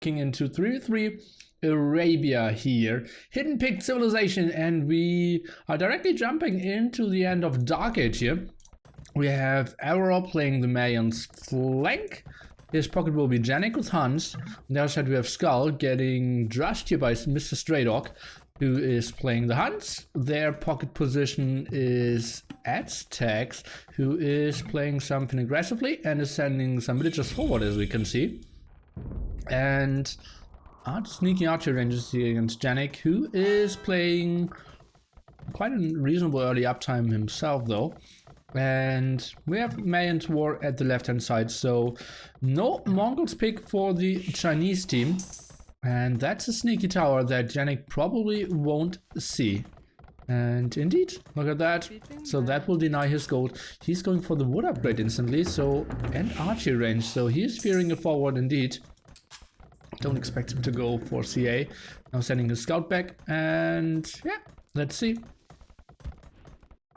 looking into 3-3 Arabia here. Hidden Pick Civilization, and we are directly jumping into the end of Dark Age here. We have Arrow playing the Mayans flank. His pocket will be Janik with Hans. On the other side we have Skull getting drushed here by Mr. Stray Dog, who is playing the Huns. Their pocket position is Aztecs, who is playing something aggressively and is sending some villagers forward, as we can see. And sneaky archer ranges here against Janik, who is playing quite a reasonable early uptime himself though. And we have Mayan's War at the left hand side, so no Mongols pick for the Chinese team. And that's a sneaky tower that Janik probably won't see. And indeed, look at that. So that will deny his gold. He's going for the wood upgrade instantly, so, and archery range, so he is fearing it forward indeed. Don't expect him to go for CA. Now sending his scout back, and yeah, let's see.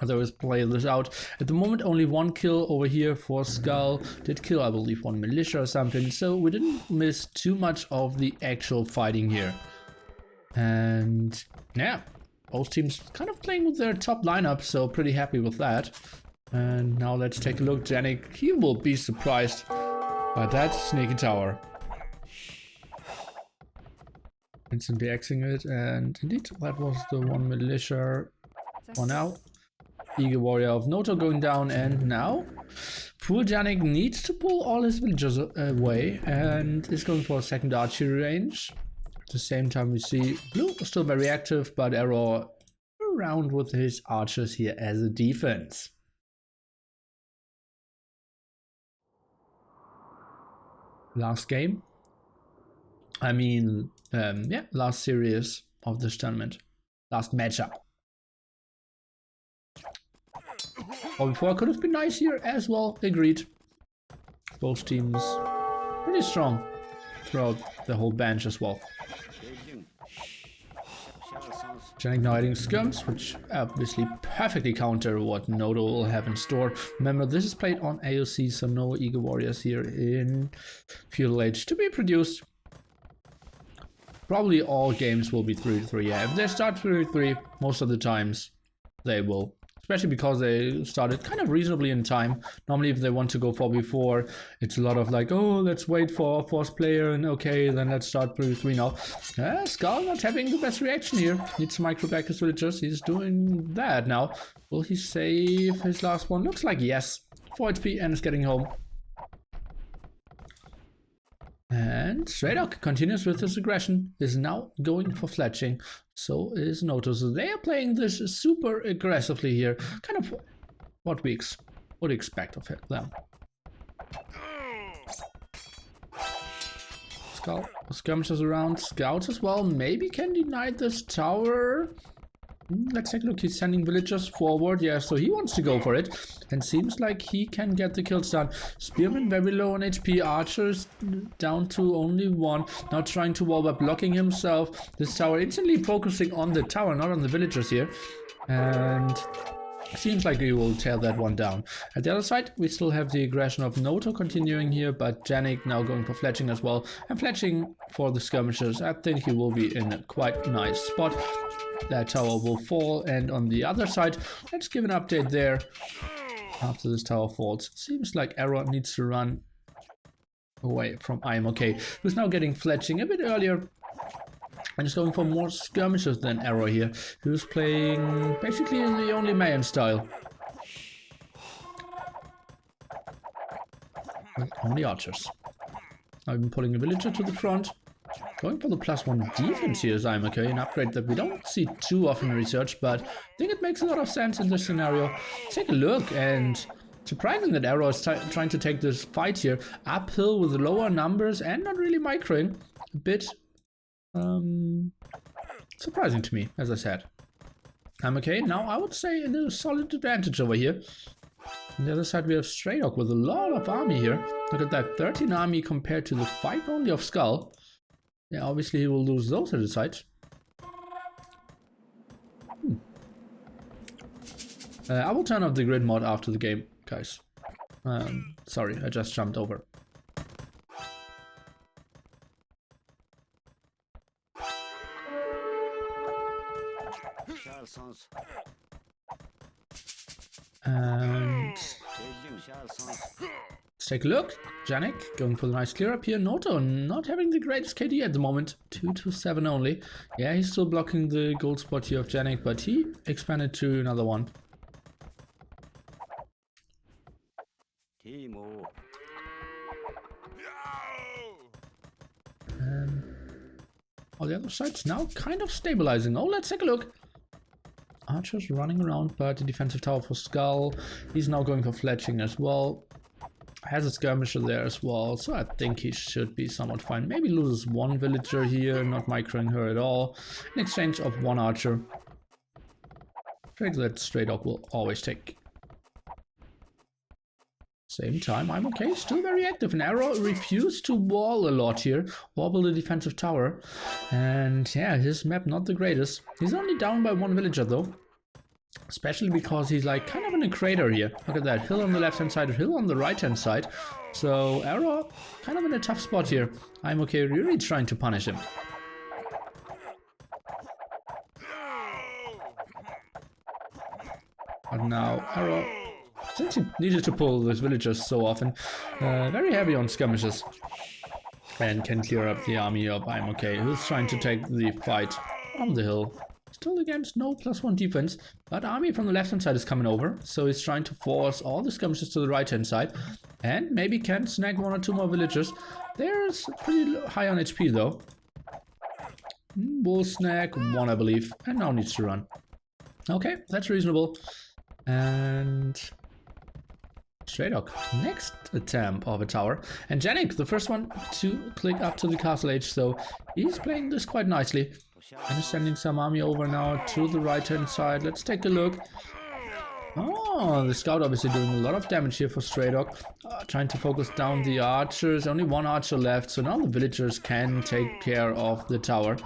Otherwise, play this out. At the moment, only one kill over here for Skull. Did kill, I believe, one militia or something. So we didn't miss too much of the actual fighting here. And yeah, both teams kind of playing with their top lineup, so pretty happy with that. And now let's take a look. Janik, he will be surprised by that sneaky tower. Instantly Xing it, and indeed, that was the one militia for now. Eagle Warrior of Noto going down, and now poor Janik needs to pull all his villagers away and is going for a second archery range. At the same time, we see Blue still very active, but Arrow around with his archers here as a defense. Last game. I mean, yeah, last series of this tournament. Last matchup. Or before could have been nice here as well, agreed. Both teams pretty strong throughout the whole bench as well. Janik now adding skirms, which obviously perfectly counter what Noto will have in store. Remember, this is played on AOC, so no Eagle Warriors here in Feudal Age to be produced. Probably all games will be 3-3. Yeah, if they start 3-3, most of the times they will. Especially because they started kind of reasonably in time. Normally if they want to go 4v4, it's a lot of like, oh, let's wait for a fourth player, and okay, then let's start 3v3 now. Skull not having the best reaction here. Needs to micro back his villagers. He's doing that now. Will he save his last one? Looks like yes. 4 HP and is getting home. And Stray Dog continues with his aggression, is now going for fletching. So is Noto. So they are playing this super aggressively here. Kind of what we would expect of them. Skull, skirmishes around, scouts as well. Maybe can deny this tower. Let's take a look. He's sending villagers forward. Yeah, so he wants to go for it. And seems like he can get the kills done. Spearman very low on HP. Archers down to only one. Now trying to wall by blocking himself. This tower instantly focusing on the tower, not on the villagers here. And seems like he will tear that one down. At the other side, we still have the aggression of Noto continuing here, but Janik now going for fletching as well. And fletching for the skirmishers. I think he will be in a quite nice spot. That tower will fall, and on the other side, let's give an update there. After this tower falls, seems like Arrow needs to run away from IMOK, who's now getting fletching a bit earlier. And is going for more skirmishes than Arrow here, who's playing basically in the only Mayan style. With only archers. I've been pulling a villager to the front. Going for the +1 defense here is IMOK, an upgrade that we don't see too often in research, but I think it makes a lot of sense in this scenario. Take a look, and surprising that Arrow is trying to take this fight here uphill with lower numbers and not really microing. A bit surprising to me, as I said. IMOK now, I would say, in a solid advantage over here. On the other side, we have Stray Dog with a lot of army here. Look at that, 13 army compared to the 5 only of Skull. Yeah, obviously he will lose those at the side. I will turn off the grid mod after the game, guys. Sorry, I just jumped over. And let's take a look. Janik going for the nice clear up here. Noto not having the greatest KD at the moment. 2-7 only. Yeah, he's still blocking the gold spot here of Janik, but he expanded to another one. Oh, the other side's now kind of stabilizing. Oh, let's take a look. Archer's running around, but the defensive tower for Skull. He's now going for fletching as well. Has a skirmisher there as well, so I think he should be somewhat fine. Maybe loses one villager here, not microing her at all. In exchange of one archer. Trade that Stray Dog will always take. Same time, I'm okay, still very active. And Arrow refused to wall a lot here, wobble the defensive tower. And yeah, his map not the greatest. He's only down by one villager though. Especially because he's like kind of in a crater here. Look at that, hill on the left hand side, hill on the right hand side. So Arrow kind of in a tough spot here. I'm okay, really trying to punish him. But now Arrow, since he needed to pull those villagers so often, very heavy on skirmishes. And can clear up the army of I'm okay, who's trying to take the fight on the hill. Still against no +1 defense, but army from the left hand side is coming over, so he's trying to force all the skirmishes to the right hand side, and maybe can snag one or two more villagers. There's pretty high on HP though. Will snag one, I believe, and now needs to run. Okay, that's reasonable. And Stray Dog, next attempt of a tower. And Janik, the first one to click up to the castle age, so he's playing this quite nicely. And is sending some army over now to the right hand side. Let's take a look. Oh, the scout obviously doing a lot of damage here for Stray Dog. Trying to focus down the archers. Only one archer left, so now the villagers can take care of the tower.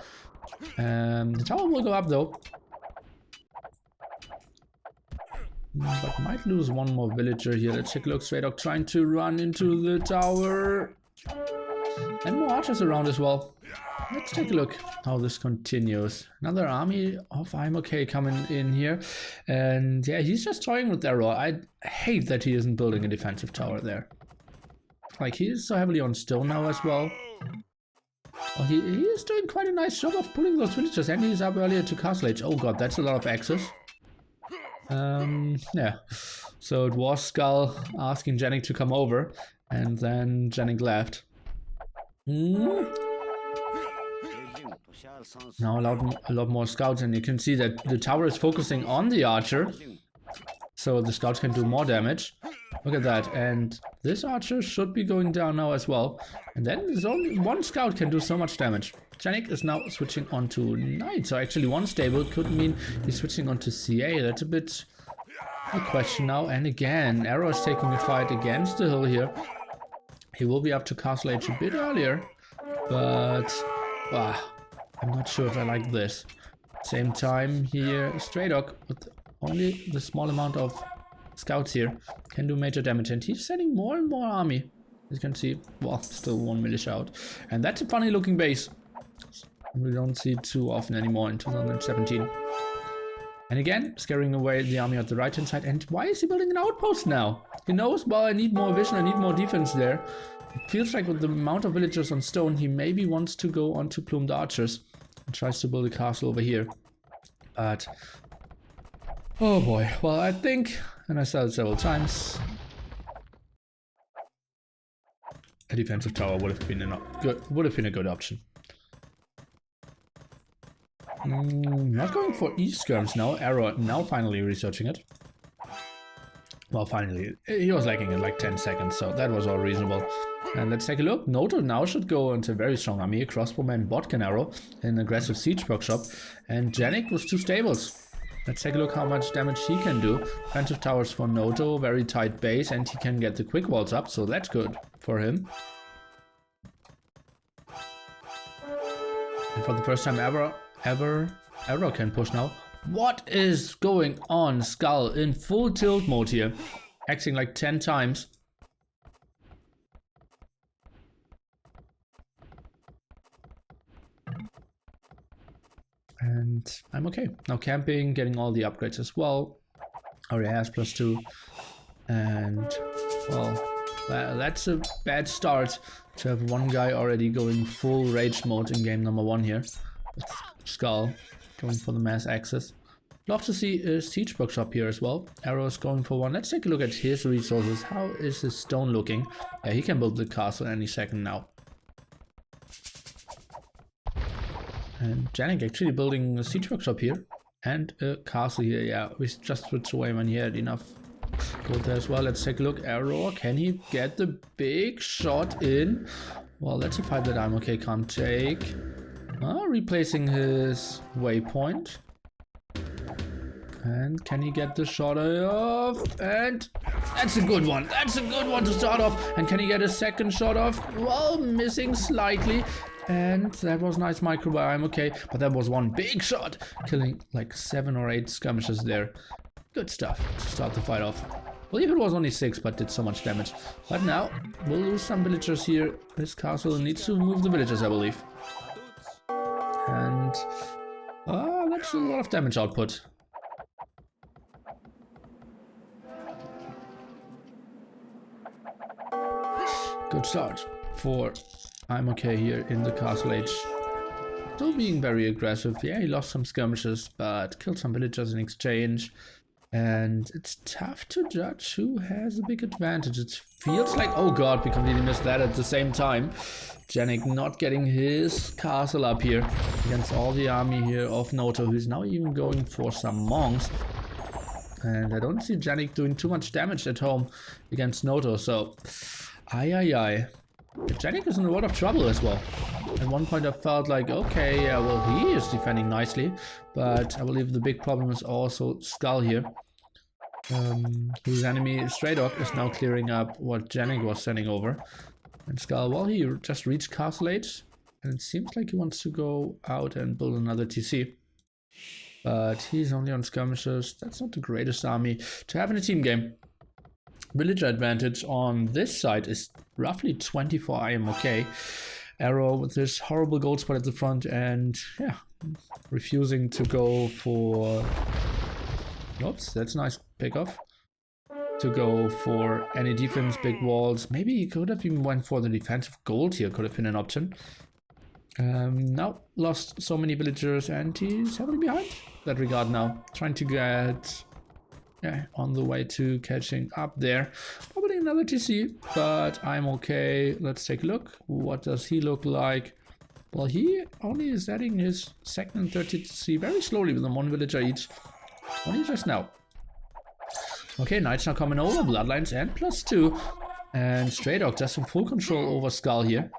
The tower will go up though. But might lose one more villager here. Let's take a look. Stray Dog trying to run into the tower. And more archers around as well. Let's take a look how this continues. Another army of I'm okay coming in here. And yeah, he's just toying with Arrow. I hate that he isn't building a defensive tower there. Like, he is so heavily on stone now as well. Well, he is doing quite a nice job of pulling those villagers. And he's up earlier to castle age. Oh god, that's a lot of access. Yeah. So it was Skull asking Janik to come over. And then Janik left. Now a lot more scouts, and you can see that the tower is focusing on the archer, so the scouts can do more damage. Look at that, and this archer should be going down now as well. And then there's only one scout can do so much damage. Janik is now switching on to knight, so actually one stable could mean he's switching on to CA. That's a bit a question now. And again, Arrow is taking a fight against the hill here. He will be up to castle age a bit earlier, but I'm not sure if I like this. Same time here, Stray Dog with only the small amount of scouts here can do major damage, and he's sending more and more army. As you can see, well, still one militia out. And that's a funny looking base. We don't see it too often anymore in 2017. And again, scaring away the army at the right hand side. And why is he building an outpost now? He knows, well, I need more vision, I need more defense there. It feels like with the amount of villagers on stone, he maybe wants to go on to plumed archers and tries to build a castle over here. But oh boy, well, I think, and I said it several times, a defensive tower would have been a good option. Not going for east skirms now. Arrow now finally researching it. Well, finally, he was lagging in like 10 seconds, so that was all reasonable. And let's take a look. Noto now should go into a very strong army. Crossbowman, Botkin Arrow, an aggressive siege workshop, and Janik with 2 stables. Let's take a look how much damage he can do. Defensive towers for Noto, very tight base, and he can get the quick walls up, so that's good for him. And for the first time ever, Arrow can push now. What is going on? Skull in full tilt mode here, acting like 10 times. And I'm okay. Now camping, getting all the upgrades as well. Already has +2. And, well, that's a bad start to have one guy already going full rage mode in game number 1 here. With Skull going for the mass access. Love to see a siege workshop here as well. Arrow's going for 1. Let's take a look at his resources. How is his stone looking? Yeah, he can build the castle any second now. And Janik actually building a siege workshop here. And a castle here. Yeah, we just switched away when he had enough gold there as well. Let's take a look. Arrow, can he get the big shot in? Well, that's a fight that I'm okay, can't take. Replacing his waypoint. And can he get the shot off? And that's a good one. That's a good one to start off. And can he get a second shot off? Well, missing slightly. And that was nice micro by I'm okay. But that was one big shot, killing like 7 or 8 skirmishes there. Good stuff to start the fight off. I believe it was only 6, but did so much damage. But now we'll lose some villagers here. This castle needs to move the villagers, I believe. And that's a lot of damage output. Good start for I'm okay here in the castle age. Still being very aggressive. Yeah, he lost some skirmishes, but killed some villagers in exchange. And it's tough to judge who has a big advantage. It feels like, oh god, we completely missed that at the same time. Janik not getting his castle up here against all the army here of Noto, who's now even going for some monks. And I don't see Janik doing too much damage at home against Noto, so aye. Janik is in a lot of trouble as well. At one point I felt like, okay, yeah, well, he is defending nicely, but I believe the big problem is also Skull here. Whose enemy, Stray Dog, is now clearing up what Janik was sending over. And Skull, well, he just reached Castle Age, and it seems like he wants to go out and build another TC. But he's only on skirmishes. That's not the greatest army to have in a team game. Villager advantage on this side is roughly 24 I am okay. Arrow with this horrible gold spot at the front and yeah, refusing to go for... Oops, that's a nice pick-off. To go for any defense, big walls. Maybe he could have even went for the defensive gold here, could have been an option. Now, lost so many villagers and he's heavily behind that regard now. Trying to get... yeah, on the way to catching up there. Probably another TC, but I'm okay. Let's take a look. What does he look like? Well, he only is adding his second and third TC very slowly with them 1 villager each. Only just now. Okay, Knights now coming over. Bloodlines and +2. And Stray Dog just in full control over Skull here.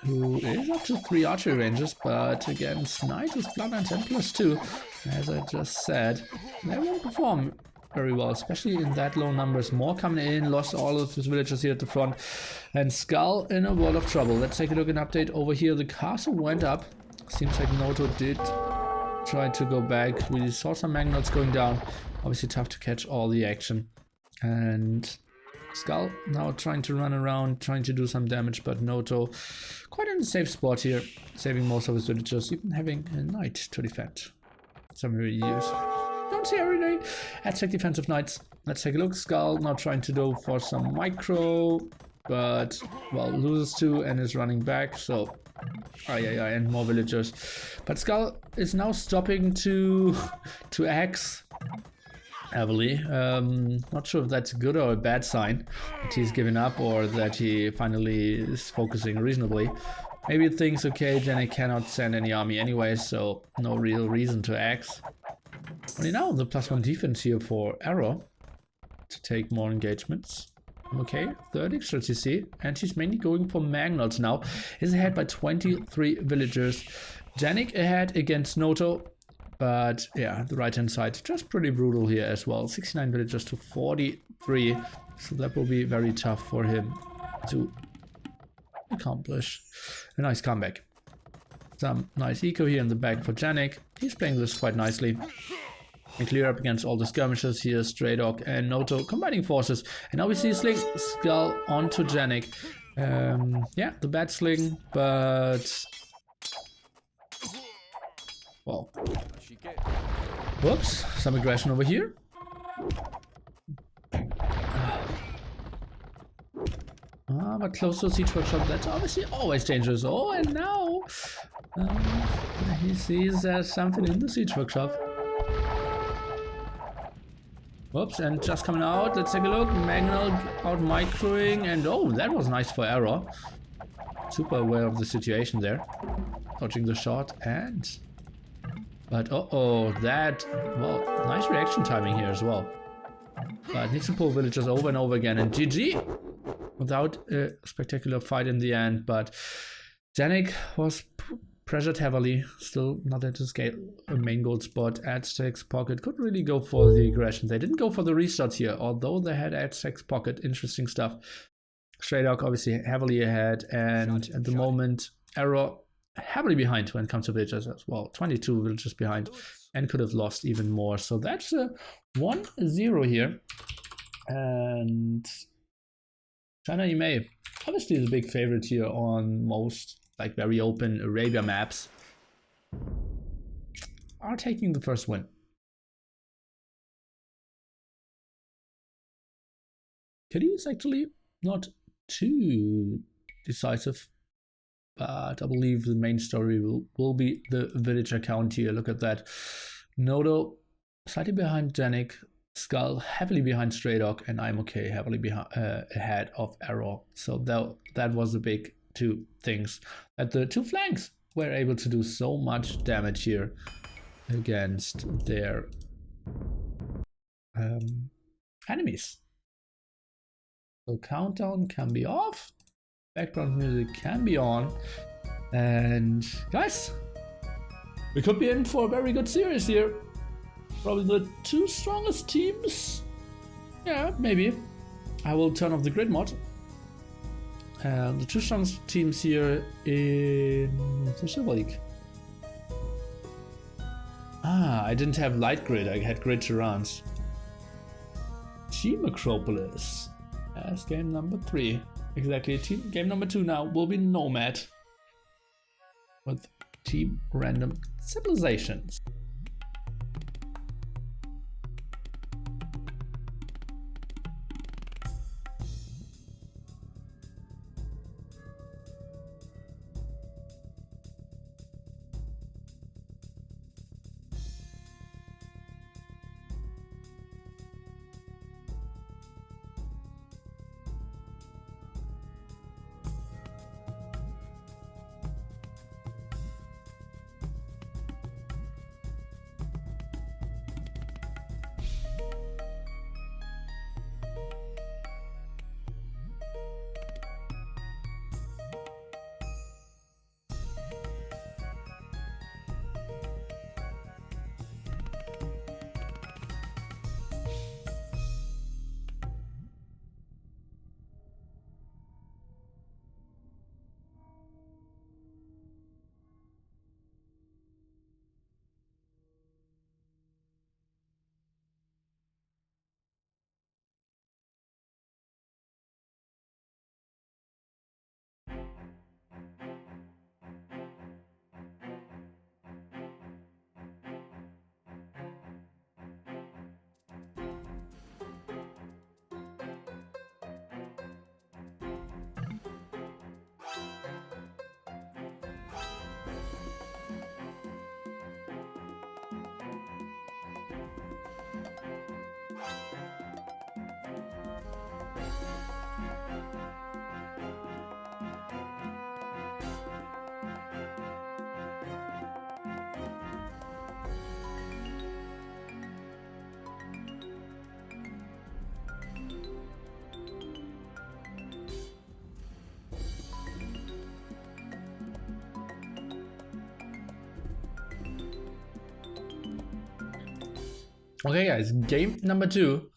Who is up to 3 archery ranges, but against Knight with Bloodlines and +2, as I just said, they won't perform very well, especially in that low numbers. More coming in, lost all of his villagers here at the front, and Skull in a world of trouble. Let's take a look at an update over here. The castle went up. Seems like Noto did try to go back. We saw some Magnots going down. Obviously tough to catch all the action. And Skull now trying to run around, trying to do some damage, but Noto quite in a safe spot here, saving most of his villagers, even having a knight to defend. Some really use. Don't see every day. Aztec defensive knights. Let's take a look. Skull now trying to go for some micro, but well, loses 2 and is running back, so and more villagers. But Skull is now stopping to axe heavily. Not sure if that's a good or a bad sign that he's given up or that he finally is focusing reasonably. Maybe he thinks, okay, Janik cannot send any army anyway, so no real reason to axe. Only now the +1 defense here for Arrow to take more engagements. Okay, 3rd extra TC, and she's mainly going for Magnots now. Is ahead by 23 villagers. Janik ahead against Noto. But yeah, the right hand side just pretty brutal here as well. 69 villagers to 43. So that will be very tough for him to accomplish. A nice comeback. Some nice eco here in the back for Janik. He's playing this quite nicely. And clear up against all the skirmishers here. Stray Dog and Noto combining forces. And now we see Sling Skull onto Janik. Yeah, the bat sling, but well, whoops, some aggression over here. But close to a siege workshop, that's obviously always dangerous. Oh, and now he sees there's something in the siege workshop. Whoops, and just coming out, let's take a look. Magnal out microing, and oh, that was nice for Arrow. Super aware of the situation there. Dodging the shot, and... But uh-oh, that... Well, nice reaction timing here as well. But needs to pull villagers over and over again, and GG! Without a spectacular fight in the end, but Janik was pressured heavily, still not at his main goal spot. Aztec's pocket could really go for the aggression. They didn't go for the restart here, although they had Aztec's pocket. Interesting stuff. Stray Dog obviously heavily ahead, and at the moment, Arrow heavily behind when it comes to villagers as well. 22 villagers behind, and could have lost even more. So that's a 1-0 here. And China EMA obviously is a big favorite here on most like very open Arabia maps. Are taking the first win. Kitty is actually not too decisive, but I believe the main story will be the villager count here. Look at that. Nodo slightly behind Janik, Skull heavily behind Stray Dog, and I'm okay heavily behind ahead of Arrow. So that was the big two things, that the two flanks were able to do so much damage here against their enemies. So countdown can be off, background music can be on, and guys, we could be in for a very good series here. Probably the two strongest teams. Yeah, maybe. I will turn off the grid mod. The two strongest teams here in the Silver League. I didn't have light grid, I had grid Tirans. Team Metropolis as game number 3. Exactly, game number 2 now will be Nomad with Team Random Civilizations. Okay guys, game number 2.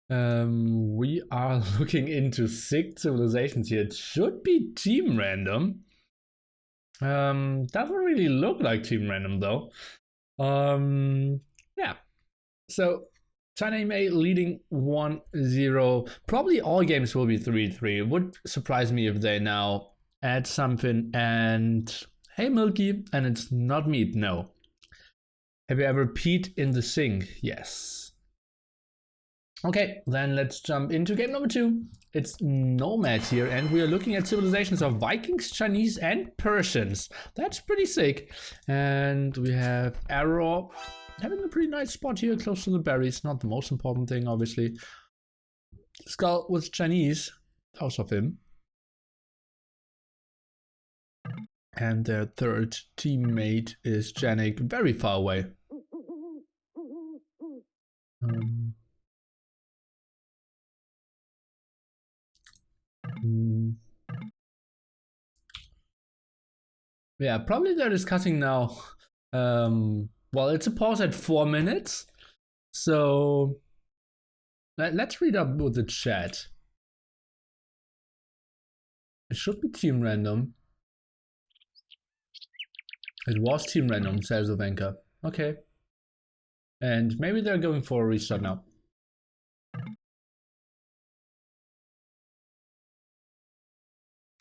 We are looking into 6 civilizations here. It should be team random. Doesn't really look like team random though. Yeah. So China EMA leading 1-0. Probably all games will be 3-3. It would surprise me if they now add something and hey Milky, and it's not meat, no. Have you ever peed in the sink? Yes. Okay, then let's jump into game number 2. It's Nomad here, and we are looking at civilizations of Vikings, Chinese, and Persians. That's pretty sick. And we have Arrow having a pretty nice spot here, close to the berries. Not the most important thing, obviously. Skull with Chinese, house of him. And their third teammate is Janik, very far away. Yeah, probably they're discussing now. Well, it's a pause at 4 minutes. So let's read up with the chat. It should be team random. It was team random, says Ovenka. Okay. And maybe they're going for a restart now.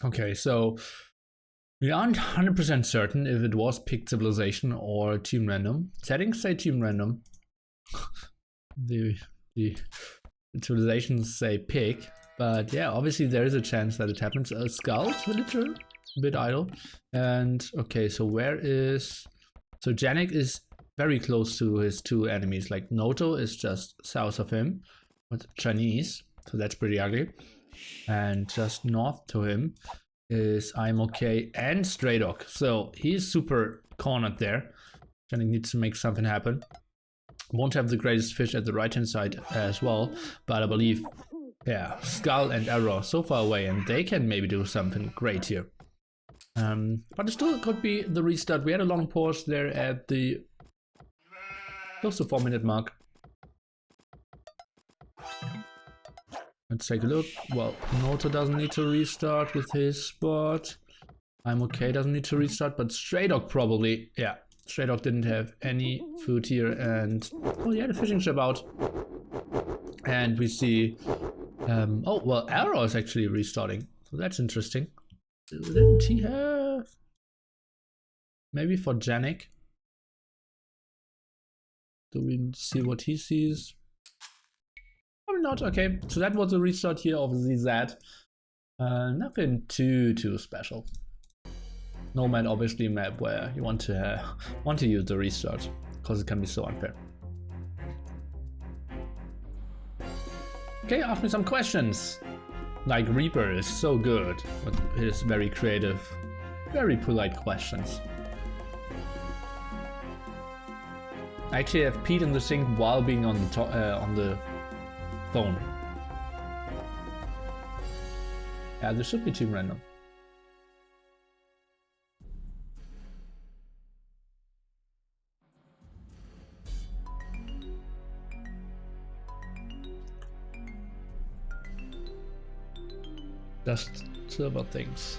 Okay, so we aren't 100% certain if it was picked civilization or team random. Settings say team random. the civilizations say pick. But yeah, obviously there is a chance that it happens. A skull villager, a bit idle. And okay, so where is... So Janik is very close to his two enemies. Like Noto is just south of him with Chinese. So that's pretty ugly. And just north to him is I'm okay and Stray Dog. So he's super cornered there. Janik needs to make something happen. Won't have the greatest fish at the right hand side as well. But I believe, yeah, Skull and Arrow so far away. And they can maybe do something great here. But it still could be the restart. We had a long pause there at the close to 4 minute mark. Let's take a look. Well, Noto doesn't need to restart with his spot. I'm okay, doesn't need to restart, but Stray Dog probably. Yeah, Stray Dog didn't have any food here, and oh yeah, the fishing ship out. And we see, oh well, Arrow is actually restarting, so that's interesting. Didn't he have? Maybe for Janik. Do we see what he sees? Probably not. Okay, so that was the restart here of ZZ. Nothing too special. Nomad, obviously, a map where you want to use the restart because it can be so unfair. Okay, ask me some questions. Like Reaper is so good with his very creative, very polite questions. I actually have peed in the sink while being on the phone. Yeah, this should be team random. Just silver things.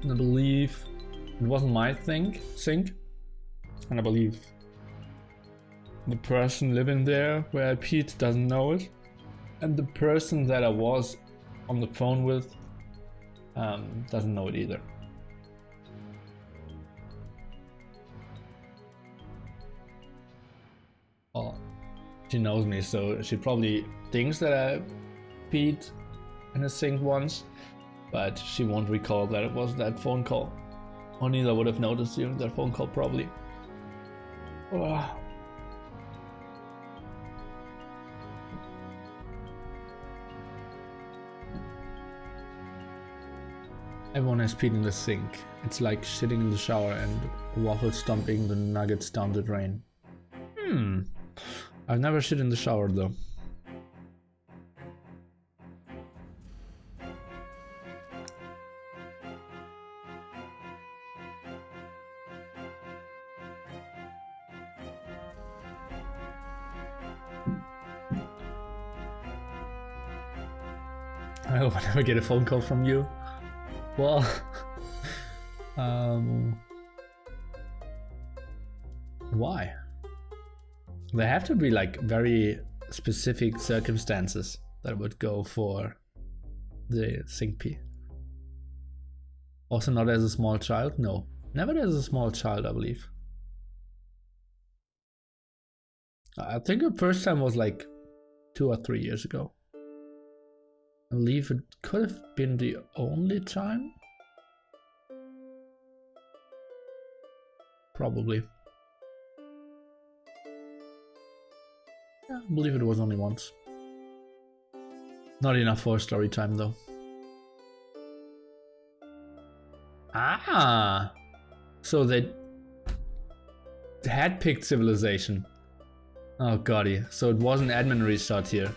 I believe it wasn't my sink, and I believe the person living there where I peed doesn't know it, and the person that I was on the phone with doesn't know it either. Well, she knows me, so she probably thinks that I peed in a sink once, but she won't recall that it was that phone call. Or neither would have noticed during that phone call, probably. Oh. Everyone has peed in the sink. It's like shitting in the shower and waffle stomping the nuggets down the drain. I've never shit in the shower though. I hope I never get a phone call from you. Well, Why? There have to be like very specific circumstances that would go for the sync P. Also not as a small child? No. Never as a small child, I believe. I think the first time was like 2 or 3 years ago. I believe it could have been the only time. Probably. Yeah, I believe it was only once. Not enough for a story time though. Ah! So they had picked civilization. Oh goddy, so it was an admin restart here.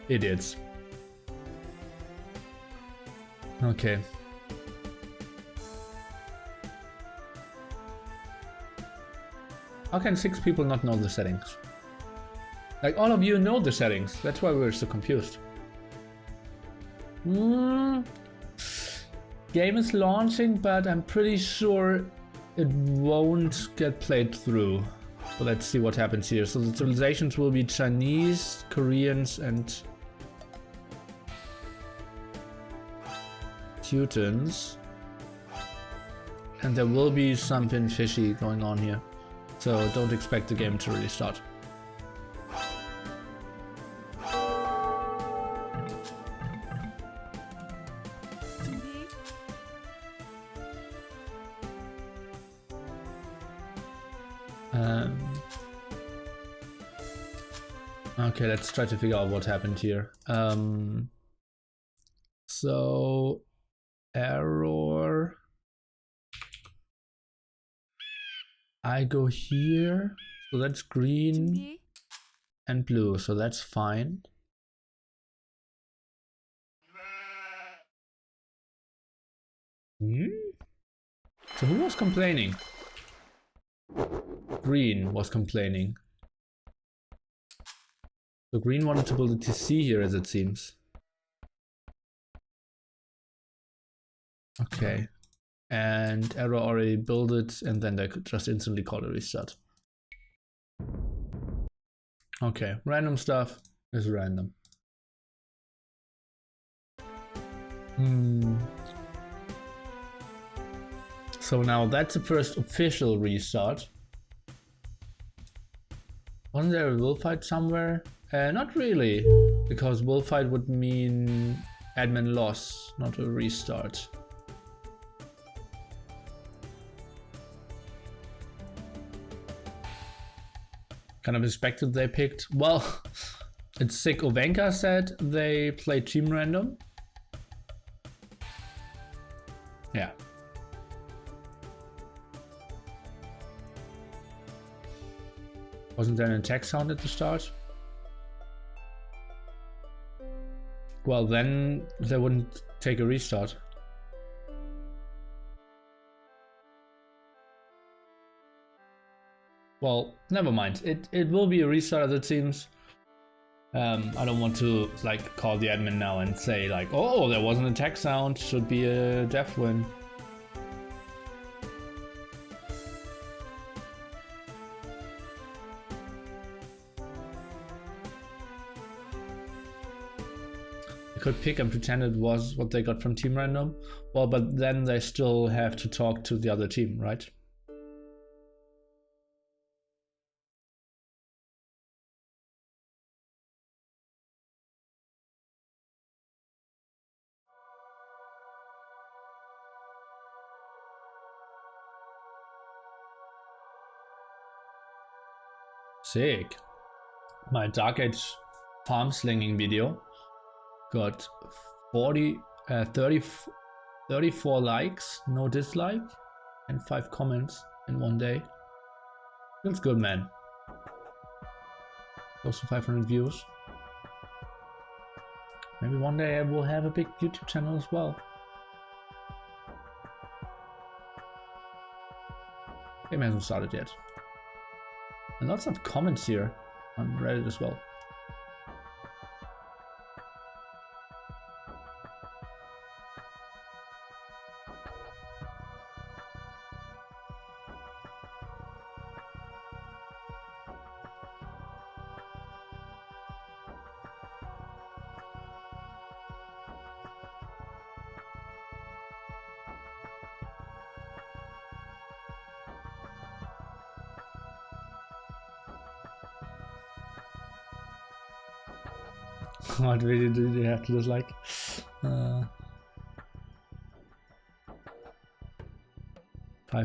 Idiots. Okay. How can 6 people not know the settings? Like all of you know the settings, that's why we're so confused. Game is launching, but I'm pretty sure it won't get played through. So let's see what happens here. So the civilizations will be Chinese, Koreans, and Teutons. And there will be something fishy going on here. So don't expect the game to really start. Okay, let's try to figure out what happened here. So error. I go here, so that's green and blue, so that's fine. So who was complaining? Green was complaining. So green wanted to build a TC here, as it seems. Okay. And error already built it, and then they could just instantly call a restart. Okay, random stuff is random. So now that's the first official restart. Wasn't there a will fight somewhere? Not really, because will fight would mean admin loss, not a restart. Kind of expected they picked. Well, it's sick. Ovenka said they played team random. Yeah. Wasn't there an attack sound at the start? Well, then they wouldn't take a restart. Well, never mind. It will be a restart as it seems. I don't want to like call the admin now and say like, oh, there was an attack sound, should be a def win. Could pick and pretend it was what they got from team random. Well, but then they still have to talk to the other team, right? Sick. My Dark Age farm slinging video got 34 likes, no dislike, and 5 comments in one day. Feels good, man. Close to 500 views. Maybe one day I will have a big YouTube channel as well. Game hasn't started yet. And lots of comments here on Reddit as well. What video do you have to dislike? 5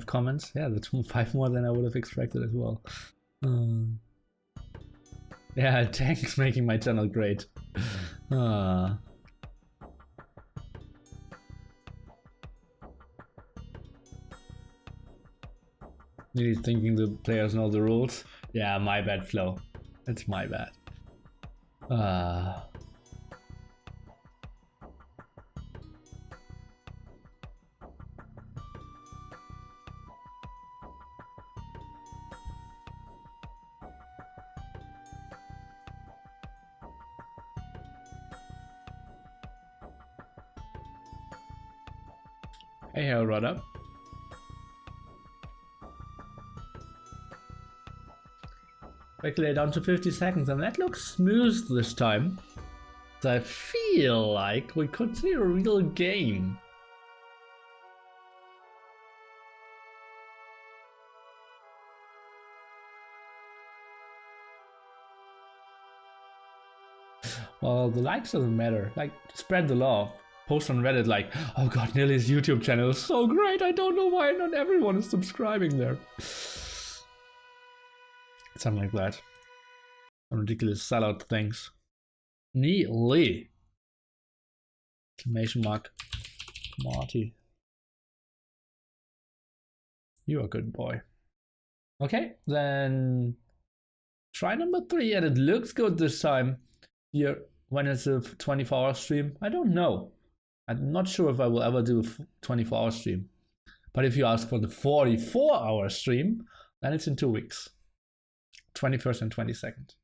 comments. Yeah, that's 5 more than I would have expected as well. Yeah, thanks making my channel great. Really thinking the players know the rules. Yeah, my bad, Flo. It's my bad. Hey, Rudder. Calculate down to 50 seconds, and that looks smooth this time. So I feel like we could see a real game. Well, the likes doesn't matter. Like, spread the love. Post on Reddit like, oh god, Nilly's YouTube channel is so great, I don't know why not everyone is subscribing there. Something like that. Some ridiculous sellout things. Neely. Exclamation mark. Marty. You are a good boy. Okay, then try number 3, and it looks good this time. Here, when it's a 24-hour stream, I don't know. I'm not sure if I will ever do a 24-hour stream. But if you ask for the 44-hour stream, then it's in 2 weeks. 21st and 22nd.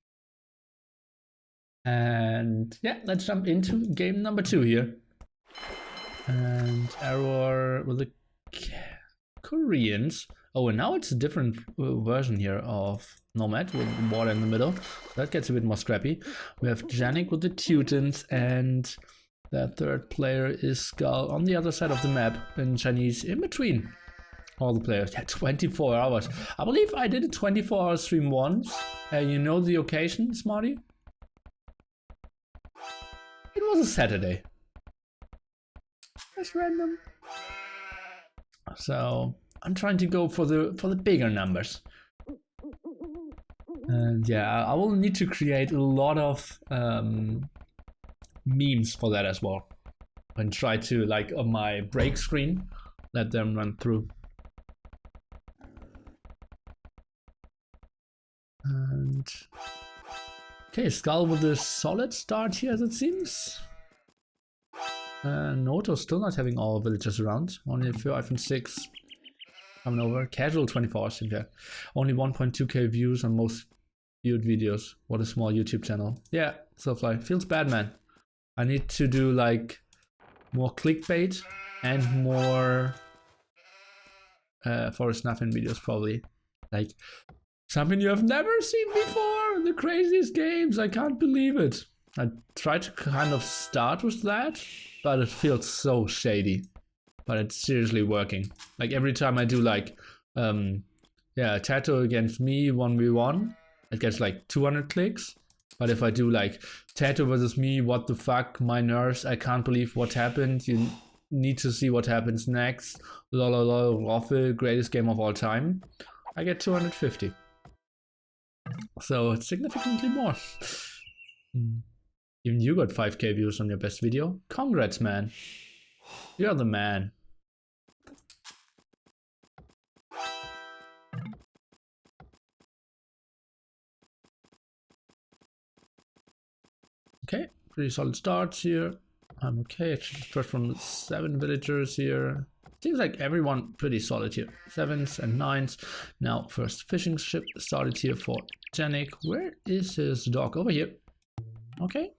And yeah, let's jump into game number 2 here. And error with the Koreans. Oh, and now it's a different version here of Nomad with water in the middle. That gets a bit more scrappy. We have Janik with the Teutons, and that third player is Skull on the other side of the map in Chinese in between all the players. Yeah, 24 hours. I believe I did a 24-hour stream once. You know the occasion, Smarty? It was a Saturday. That's random. So I'm trying to go for the bigger numbers. And yeah, I will need to create a lot of memes for that as well, and try to, like, on my break screen, let them run through. And okay, Skull with a solid start here as it seems. Noto still not having all villagers around, only 5 and 6 coming over. Casual 24 hours in there. Only 1.2k views on most viewed videos. What a small YouTube channel. Yeah, Soulfly. Feels bad, man. I need to do like more clickbait and more Forest Nothing videos probably. Like something you have never seen before in the craziest games. I can't believe it. I tried to kind of start with that, but it feels so shady. But it's seriously working. Like every time I do like Tato against me 1v1, it gets like 200 clicks. But if I do like Tato versus me, what the fuck, my nerves, I can't believe what happened, you need to see what happens next, lol, waffle, greatest game of all time, I get 250. So it's significantly more. Even you got 5k views on your best video. Congrats, man. You're the man. Okay, pretty solid start here. I'm okay. Actually, first from 7 villagers here. Seems like everyone pretty solid here. 7s and 9s. Now, first fishing ship started here for Janik. Where is his dog? Over here. Okay.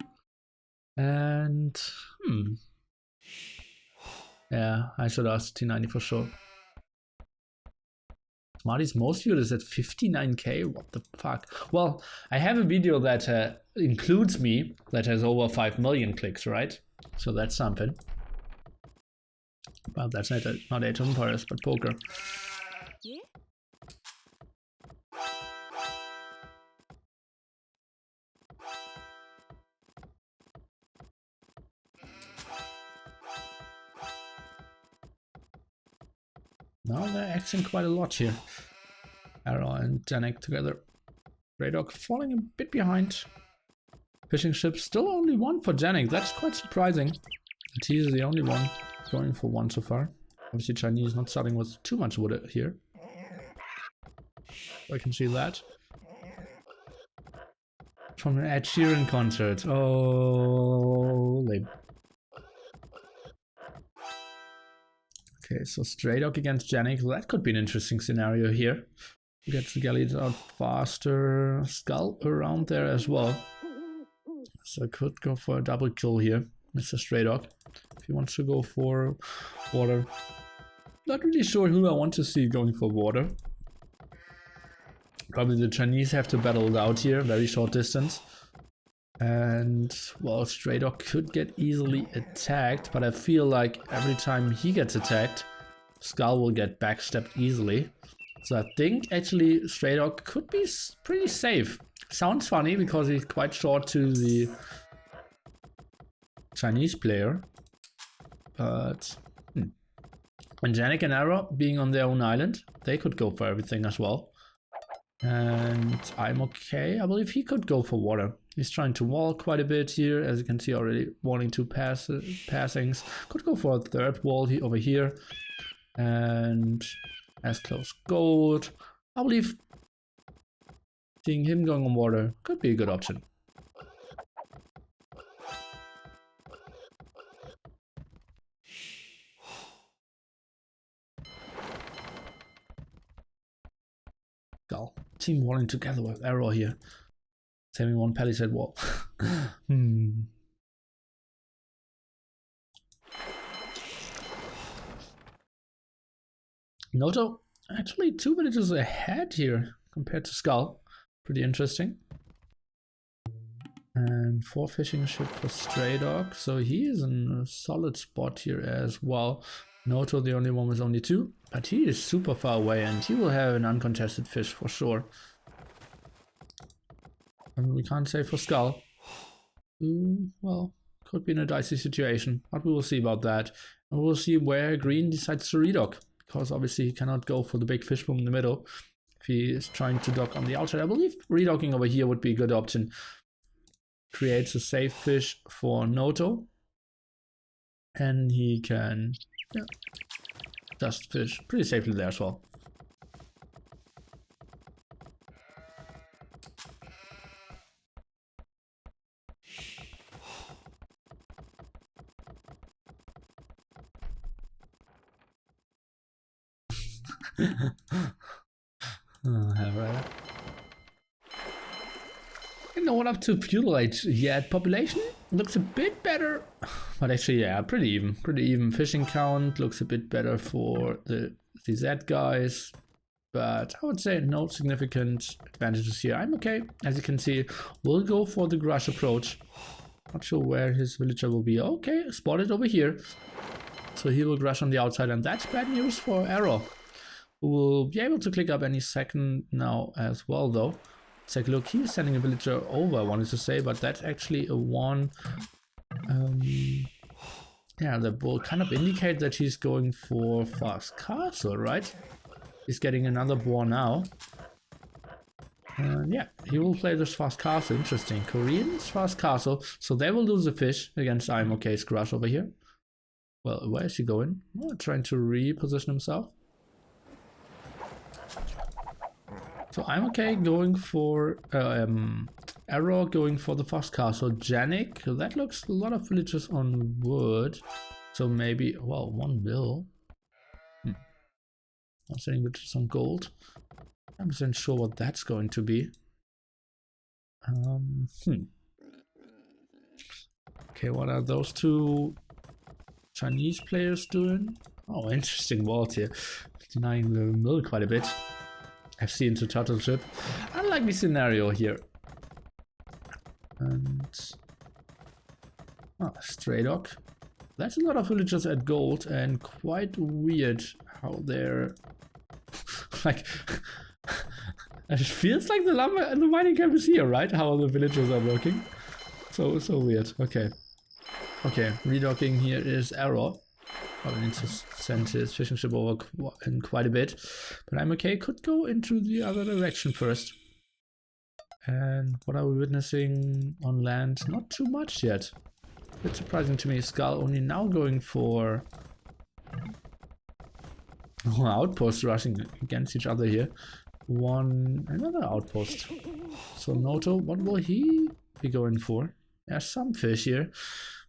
And yeah, I should ask T90 for sure. Smarty's most viewed is at 59k. What the fuck? Well, I have a video that includes me that has over 5 million clicks, right? So that's something. Well, that's not Age of Empires, but poker. Yeah. Now they're acting quite a lot here. Arrow and Janek together. Radok falling a bit behind. Fishing ship still only one for Janek. That's quite surprising. And he's the only one going for one so far. Obviously Chinese not starting with too much wood here. I can see that. From an Ed Sheeran concert. Oh, lame. Okay, so Stray Dog against Janik. That could be an interesting scenario here. Gets the galleys out faster. Skull around there as well. So could go for a double kill here, Mr. Stray Dog. If he wants to go for water. Not really sure who I want to see going for water. Probably the Chinese have to battle it out here, very short distance. And, well, Stray Dog could get easily attacked, but I feel like every time he gets attacked, Skull will get backstepped easily. So I think actually Stray Dog could be pretty safe. Sounds funny because he's quite short to the Chinese player. But, and Janik and Arrow being on their own island, they could go for everything as well. And I'm okay. I believe he could go for water. He's trying to wall quite a bit here, as you can see already. Walling two passings. Could go for a third wall over here. And as close gold. I believe seeing him going on water could be a good option. Skull. Team walling together with Arrow here. Saving one palisade wall. Noto, actually 2 villages ahead here compared to Skull. Pretty interesting. And 4 fishing ship for Stray Dog. So he is in a solid spot here as well. Noto, the only one with only 2. But he is super far away and he will have an uncontested fish for sure. And we can't say for Skull. Well, could be in a dicey situation, but we will see about that. And we'll see where Green decides to redock. Because obviously he cannot go for the big fish boom in the middle. If he is trying to dock on the outside, I believe redocking over here would be a good option. Creates a safe fish for Noto. And he can just fish pretty safely there as well. Alright. Not up to fuel age yet. Population looks a bit better, but actually, yeah, pretty even. Fishing count looks a bit better for the Z guys, but I would say no significant advantages here. I'm okay, as you can see. We'll go for the Grush approach. Not sure where his villager will be. Okay, spotted over here. So he will Grush on the outside, and that's bad news for Arrow, who will be able to click up any second now as well, though. Take a look, he's sending a villager over, I wanted to say, but that's actually a 1. Yeah, that will kind of indicate that he's going for fast castle, right? He's getting another boar now. Yeah, he will play this fast castle. Interesting. Koreans fast castle, so they will lose the fish against I'm okay's Grush over here. Well, where is he going? Oh, trying to reposition himself. So I'm okay going for Arrow going for the fast castle. Janik, that looks a lot of villagers on wood. So maybe, well, 1 bill. I'm sending villagers on gold. I'm not sure what that's going to be. Okay, what are those 2 Chinese players doing? Oh, interesting vault here. Denying the mill quite a bit. FC into turtle ship. Unlikely scenario here. And Stray Dog. That's a lot of villagers at gold and quite weird how they're like it feels like the mining camp is here, right? How the villagers are working. So weird. Okay. Okay, redocking here is Arrow. Probably need to send his fishing ship over in quite a bit. But I'm okay. Could go into the other direction first. And what are we witnessing on land? Not too much yet. A bit surprising to me. Skull only now going for outposts rushing against each other here. Another outpost. So Noto, what will he be going for? There's some fish here.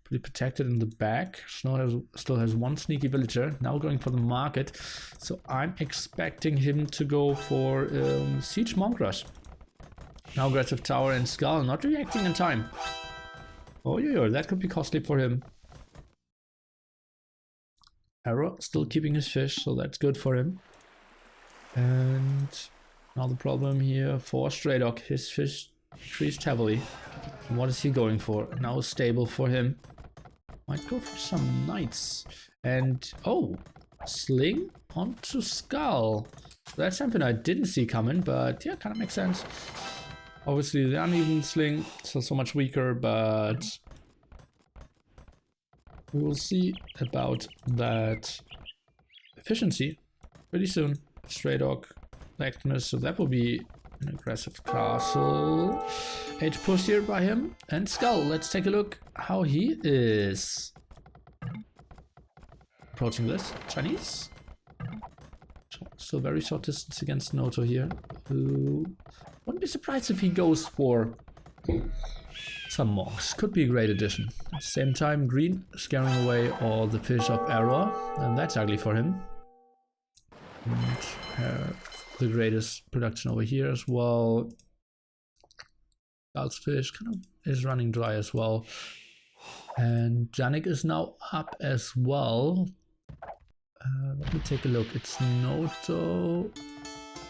Pretty protected in the back. Snow still has one sneaky villager. Now going for the market. So I'm expecting him to go for Siege Monk Rush. Now aggressive tower and Skull not reacting in time. Oh yeah, that could be costly for him. Arrow still keeping his fish, so that's good for him. And now the problem here for Stray Dog, his fish decreased heavily. And what is he going for? Now stable for him. Might go for some knights. And oh, sling onto Skull. That's something I didn't see coming, but yeah, kind of makes sense. Obviously the uneven sling, so much weaker, but we will see about that efficiency pretty soon. Stray Dog, Maximus, so that will be an aggressive castle. Edge push here by him. And Skull, let's take a look how he is. Approaching this. Chinese. Still very short distance against Noto here. Who wouldn't be surprised if he goes for some monks. Could be a great addition. At the same time, green scaring away all the fish of error. And that's ugly for him. And the greatest production over here as well. Skull's fish kind of is running dry as well. And Janik is now up as well. Let me take a look. It's Noto.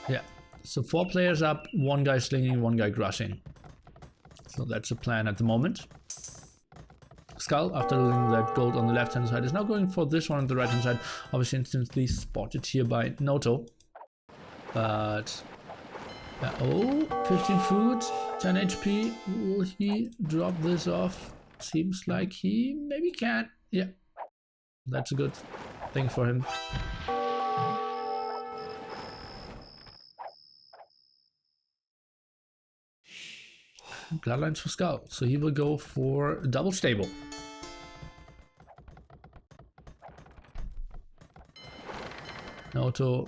Yeah. So 4 players up, 1 guy slinging, 1 guy crushing. So that's the plan at the moment. Skull, after losing that gold on the left hand side, is now going for this one on the right hand side. Obviously instantly spotted here by Noto. But oh, 15 food, 10 HP. Will he drop this off? Seems like he maybe can. Yeah, that's a good thing for him. Bloodlines for Skull, so he will go for double stable. Noto,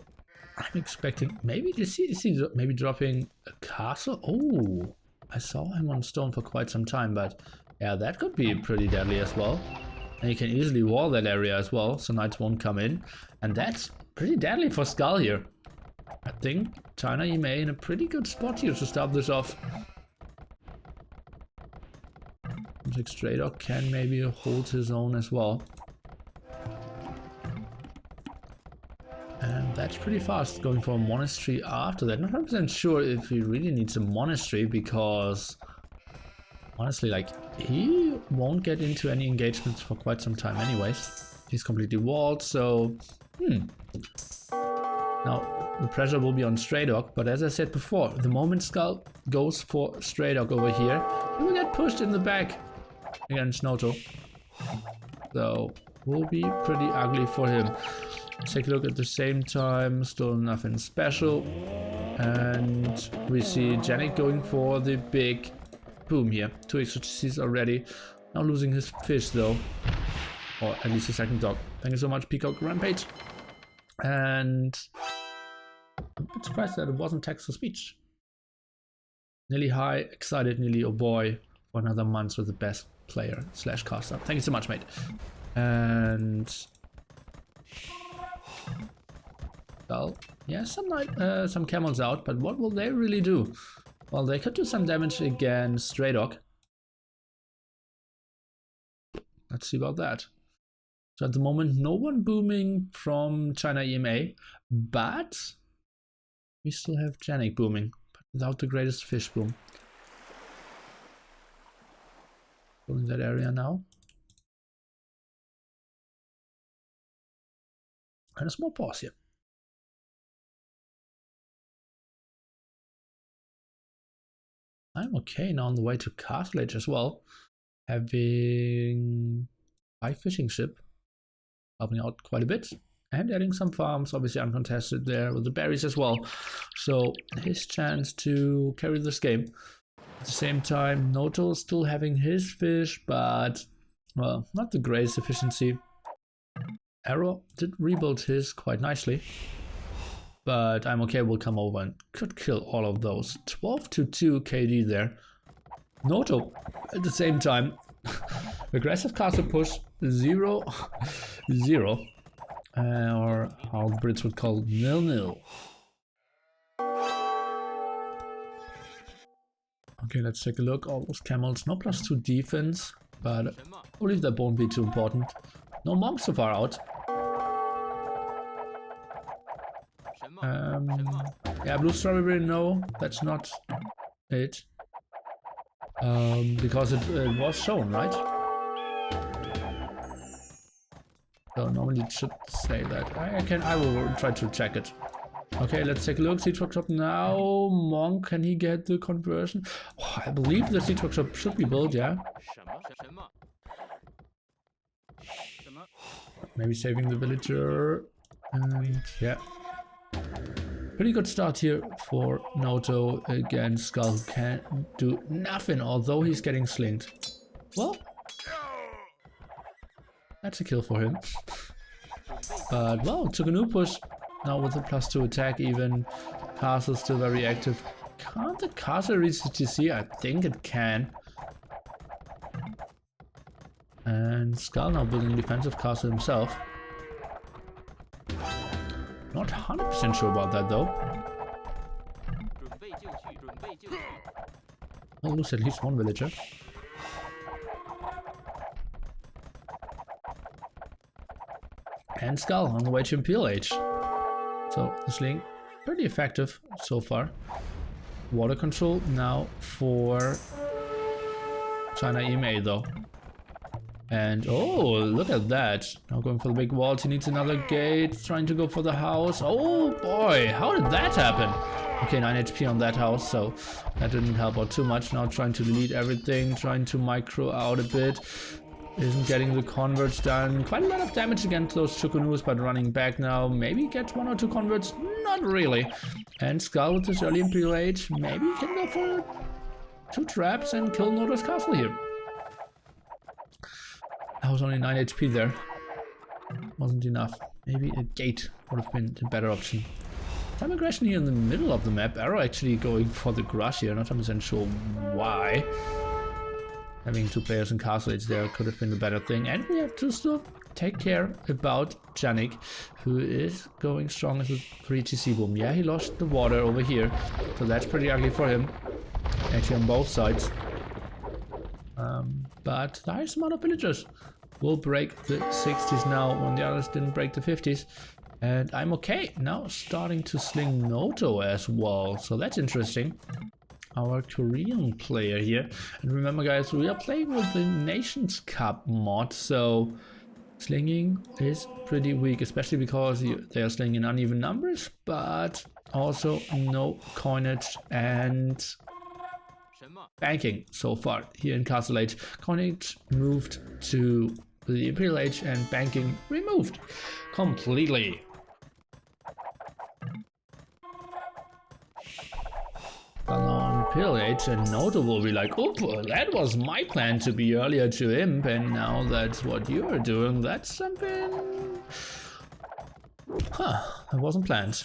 I'm expecting maybe is he maybe dropping a castle? Oh, I saw him on stone for quite some time, but yeah, that could be pretty deadly as well. And you can easily wall that area as well, so knights won't come in, and that's pretty deadly for Skull here. I think China EMA in a pretty good spot here to start this off. Stray Dog can maybe hold his own as well. And that's pretty fast, going for a monastery after that. Not 100% sure if he really needs a monastery, because honestly, like, he won't get into any engagements for quite some time anyways. He's completely walled, so now the pressure will be on Stray Dog, but as I said before, the moment Skull goes for Stray Dog over here, he will get pushed in the back against Noto. So will be pretty ugly for him. Take a look at the same time, still nothing special. And we see Janik going for the big boom here. 2 exorcists already. Now losing his fish though. Or at least a second dog. Thank you so much, Peacock Rampage. And I'm a bit surprised that it wasn't text to speech. Nearly high, excited, nearly oh boy, for another month with the best player / caster. Thank you so much, mate. And well, yeah, some camels out, but what will they really do? Well, they could do some damage against Stray Dog. Let's see about that. So at the moment, no one booming from China EMA, but we still have Janik booming, but without the greatest fish boom. In that area now. And a small pause here. I'm okay now on the way to Castle Age as well. Having 5 fishing ship. helping out quite a bit. And adding some farms, obviously uncontested there with the berries as well. So his chance to carry this game. At the same time, Noto still having his fish, but, well, not the greatest efficiency. Arrow did rebuild his quite nicely. But I'm okay, we'll come over and could kill all of those. 12-2 KD there. Noto, at the same time, aggressive castle push, 0-0. Or how Brits would call 0-0. Okay, let's take a look. All those camels, no +2 defense, but I believe that won't be too important. No monks so far out. Yeah, blue strawberry, no, that's not it. Because it was shown, right? So normally it should say that. I will try to check it. Okay, let's take a look. Seed workshop now. Monk, can he get the conversion? Oh, I believe the seed workshop should be built, yeah. Maybe saving the villager. And yeah. Pretty good start here for Noto against Skull, who can't do nothing, although he's getting slinged. Well, that's a kill for him. But well, took a new push. Now with a +2 attack even. Castle still very active. Can't the castle reach the TC? I think it can. And Skull now building a defensive castle himself. Not 100% sure about that though. I'll lose at least one villager. And Skull on the way to Imperial Age. So the sling pretty effective so far. Water control now for China EMA though. And oh, look at that. Now going for the big walls. He needs another gate. Trying to go for the house. Oh boy, how did that happen? Okay, 9 HP on that house, so that didn't help out too much. Now trying to lead everything, trying to micro out a bit. Isn't getting the converts done. Quite a lot of damage against those Chukunus, but running back now. Maybe get 1 or 2 converts. Not really. And Skull with his early Imperial Age. Maybe he can go for 2 traps and kill Noto's castle here. That was only 9 HP there. Wasn't enough. Maybe a gate would have been a better option. Time aggression here in the middle of the map. Arrow actually going for the Grush here. Not 100% sure why. Having 2 players in castle age there could have been the better thing. And we have to still take care about Janik, who is going strong as a 3 TC boom. Yeah, he lost the water over here. So that's pretty ugly for him. Actually on both sides. But the highest amount of villagers will break the 60s now when the others didn't break the 50s. And I'm okay. Now starting to sling Noto as well. So that's interesting. Our Korean player here. And remember guys, we are playing with the Nationscup mod. So slinging is pretty weak, especially because they are slinging in uneven numbers. But also no coinage and banking so far here in Castle Age. Coinage moved to the Imperial Age and banking removed completely. On Imperial Age, and Noto will be like, oh, that was my plan to be earlier to Imp, and now that's what you're doing. That's something... Huh, that wasn't planned.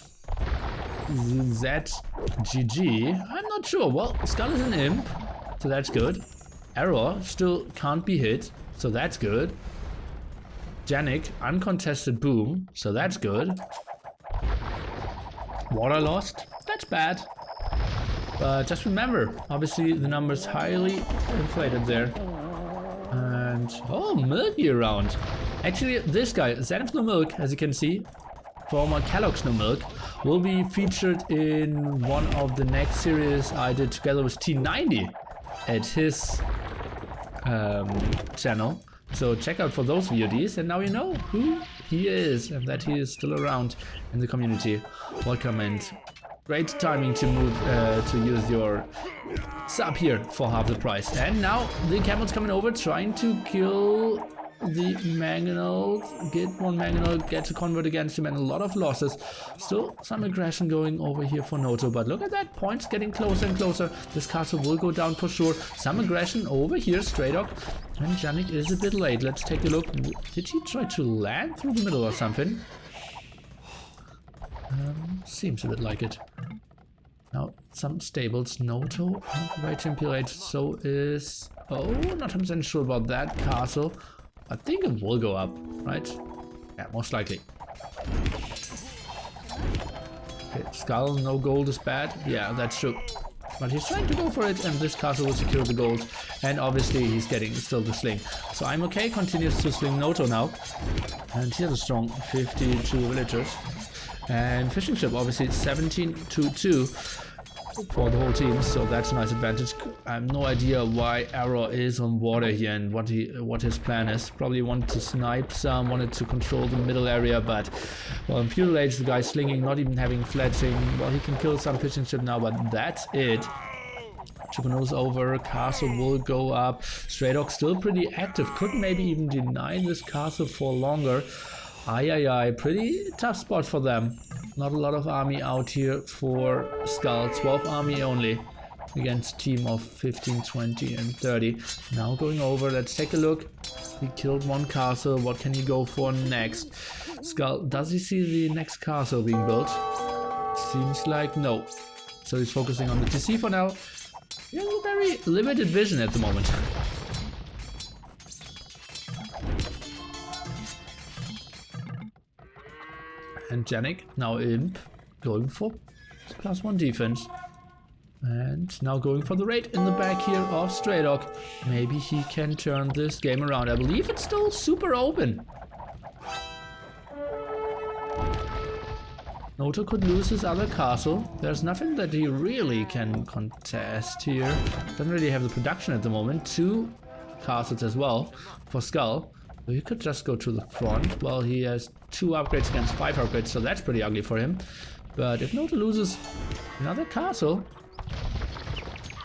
ZGG, I'm not sure. Well, Skull is an Imp, so that's good. Arrow still can't be hit, so that's good. Janik, uncontested boom, so that's good. Water lost, that's bad. But just remember, obviously the number's highly inflated there. And, oh, milky around. Actually, this guy, Zenith's No Milk, as you can see, former Kellogg's No Milk, will be featured in one of the next series I did together with T90 at his channel. So check out for those VODs, and now you know who he is and that he is still around in the community. Welcome, and great timing to move to use your sub here for half the price. And now the camel's coming over trying to kill the mangonels. Get one mangonel, get to convert against him, and a lot of losses. Still some aggression going over here for Noto, but look at that, points getting closer and closer. This castle will go down for sure. Some aggression over here, Stray Dog. And Janik is a bit late. Let's take a look. Did he try to land through the middle or something? Seems a bit like it. Now, some stables. Noto, right to impilate. So is... Oh, not 100% sure about that castle. I think it will go up, right? Yeah, most likely. Okay, Skull, no gold is bad. Yeah, that's true. But he's trying to go for it, and this castle will secure the gold. And obviously he's getting still the sling. So I'm okay, continues to sling Noto now. And he has a strong 52 villagers. And fishing ship, obviously 17-2 for the whole team, so that's a nice advantage. I have no idea why Arrow is on water here and what his plan is. Probably wanted to snipe some, wanted to control the middle area, but well, in Feudal Age the guy slinging, not even having fletching. Well, he can kill some fishing ship now, but that's it. Chukuno's over, castle will go up. Stray Dog still pretty active, could maybe even deny this castle for longer. Aye, pretty tough spot for them. Not a lot of army out here for Skull. 12 army only against team of 15, 20 and 30. Now going over, let's take a look. He killed one castle. What can he go for next? Skull, does he see the next castle being built? Seems like no. So he's focusing on the TC for now. He has a very limited vision at the moment. And Janik, now Imp, going for +1 defense. And now going for the raid in the back here of Stray Dog. Maybe he can turn this game around. I believe it's still super open. Noto could lose his other castle. There's nothing that he really can contest here. Doesn't really have the production at the moment. 2 castles as well for Skull. So he could just go to the front. Well, he has 2 upgrades against 5 upgrades, so that's pretty ugly for him. But if Noto loses another castle,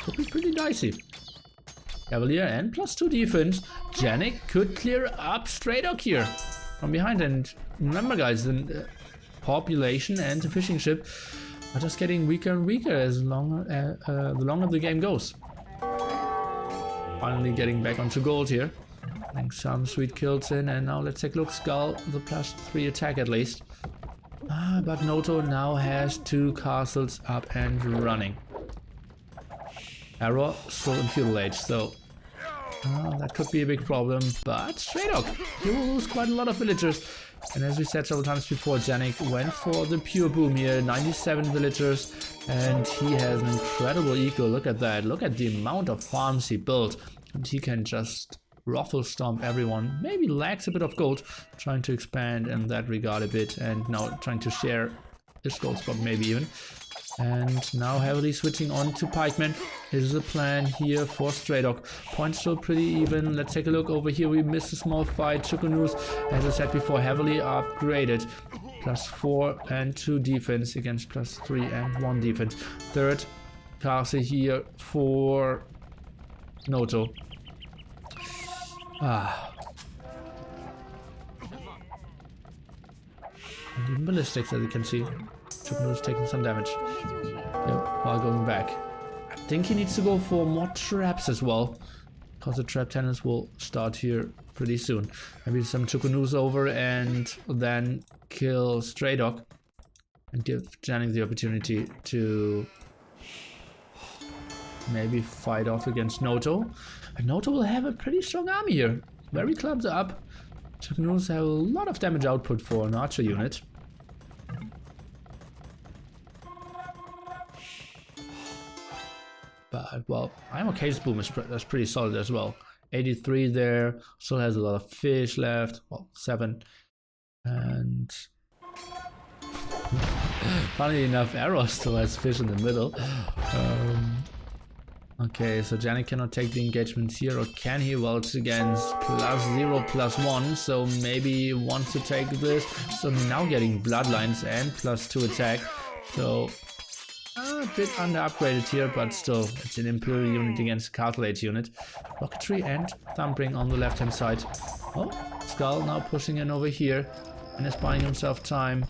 could be pretty dicey. Cavalier and +2 defense. Janik could clear up Stray Dog here from behind. And remember, guys, the population and the fishing ship are just getting weaker and weaker as the longer the game goes. Finally getting back onto gold here. Getting some sweet kills in, and now let's take a look. Skull, the +3 attack at least. But Noto now has 2 castles up and running. Arrow still in Feudal Age, so that could be a big problem. But Stray Dog, he will lose quite a lot of villagers. And as we said several times before, Janik went for the pure boom here, 97 villagers, and he has an incredible eco. Look at that, look at the amount of farms he built, and he can just ruffle stomp everyone. Maybe lacks a bit of gold, trying to expand in that regard a bit, and now trying to share his gold spot maybe even. And now heavily switching on to pikemen is the plan here for Stray Dog. Points still pretty even. Let's take a look over here. We missed a small fight. Chukunus, as I said before, heavily upgraded. +4 and 2 defense against +3 and 1 defense. Third castle here for Noto. And even ballistics, as you can see. Chukunus taking some damage. Yep, while going back. I think he needs to go for more traps as well, because the trap tenants will start here pretty soon. Maybe some Chukunus over and then kill Stray Dog and give Janik the opportunity to maybe fight off against Noto. And Noto will have a pretty strong army here. Very clubs up. Chukunus have a lot of damage output for an archer unit. But, well, I'm okay's boom is that's pretty solid as well. 83 there, still has a lot of fish left. Well, 7. And funnily enough, Arrow still has fish in the middle. Okay, so Janik cannot take the engagements here, or can he? Well, it's against +0, +1, so maybe he wants to take this. So now getting bloodlines and +2 attack. So a bit under upgraded here, but still, it's an Imperial unit against a Castle Age unit. Rocketry and Thumbring on the left hand side Oh, Skull now pushing in over here and is buying himself time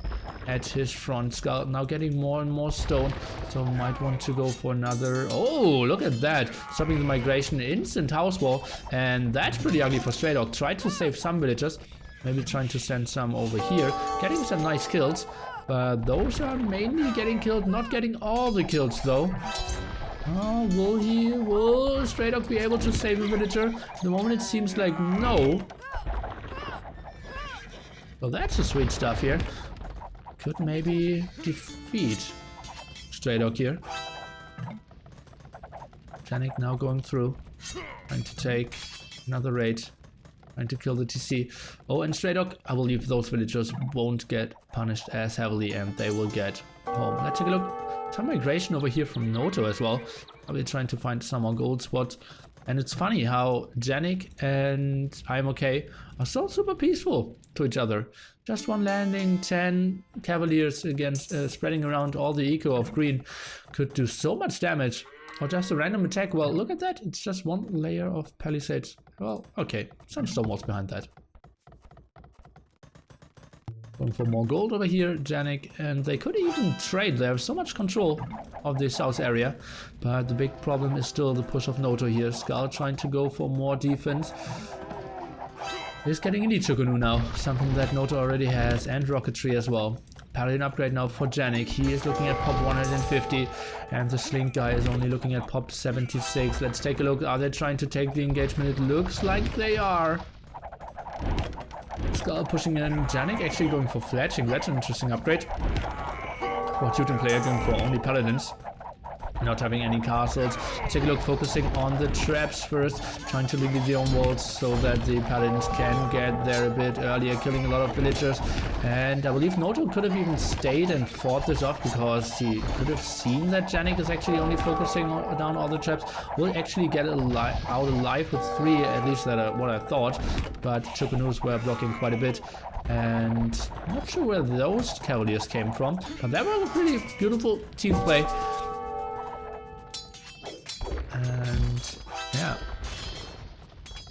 at his front. Skull now getting more and more stone, so might want to go for another. Oh, look at that, stopping the migration, instant house wall, and that's pretty ugly for Stray Dog. Tried to save some villagers, maybe trying to send some over here, getting some nice kills, but those are mainly getting killed, not getting all the kills though. Oh, will Stray Dog be able to save a villager? At the moment it seems like no. Well, that's the sweet stuff here. Could maybe defeat Stray Dog here. Janik now going through, trying to take another raid, trying to kill the TC. Oh, and Stray Dog, I believe those villagers won't get punished as heavily and they will get home. Let's take a look. Some migration over here from Noto as well. I'll be trying to find some more gold spots. And it's funny how Janik and I'm okay are so super peaceful to each other. Just one landing, 10 cavaliers against spreading around all the eco of green could do so much damage. Or just a random attack. Well, look at that. It's just one layer of palisades. Well, okay. Some stone walls behind that. Going for more gold over here, Janik, and they could even trade. They have so much control of the south area, but the big problem is still the push of Noto here. Skull trying to go for more defense. He's getting Elite Chukunu now, something that Noto already has, and Rocketry as well. Paladin upgrade now for Janik. He is looking at pop 150, and the Slink guy is only looking at pop 76. Let's take a look. Are they trying to take the engagement? It looks like they are. Skull pushing in, Janik actually going for fletching. That's an interesting upgrade. For Teuton player going for only paladins, not having any castles. Take a look, focusing on the traps first, trying to leave the own walls so that the paladins can get there a bit earlier, killing a lot of villagers. And I believe Noto could have even stayed and fought this off because he could have seen that Janik is actually only focusing down all the traps. Will actually get out alive with 3, at least that what I thought, but Chukunus were blocking quite a bit. And I'm not sure where those cavaliers came from, but that was a pretty beautiful team play. And yeah,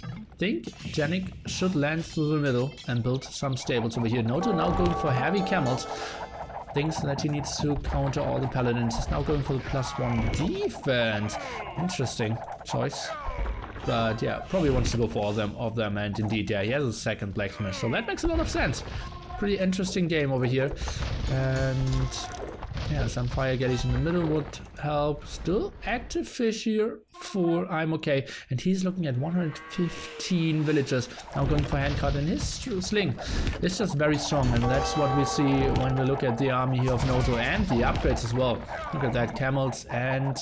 I think Janik should land through the middle and build some stables over here. Noto now going for heavy camels, thinks that he needs to counter all the paladins. He's now going for the +1 defense. Interesting choice, but yeah, probably wants to go for all of them. And indeed, yeah, he has a second blacksmith, so that makes a lot of sense. Pretty interesting game over here. And yeah, some fire gaddies in the middle would help. Still active fish here for I'm okay. And he's looking at 115 villagers. Now going for handcut, and his sling is just very strong. And that's what we see when we look at the army here of Noto and the upgrades as well. Look at that, camels, and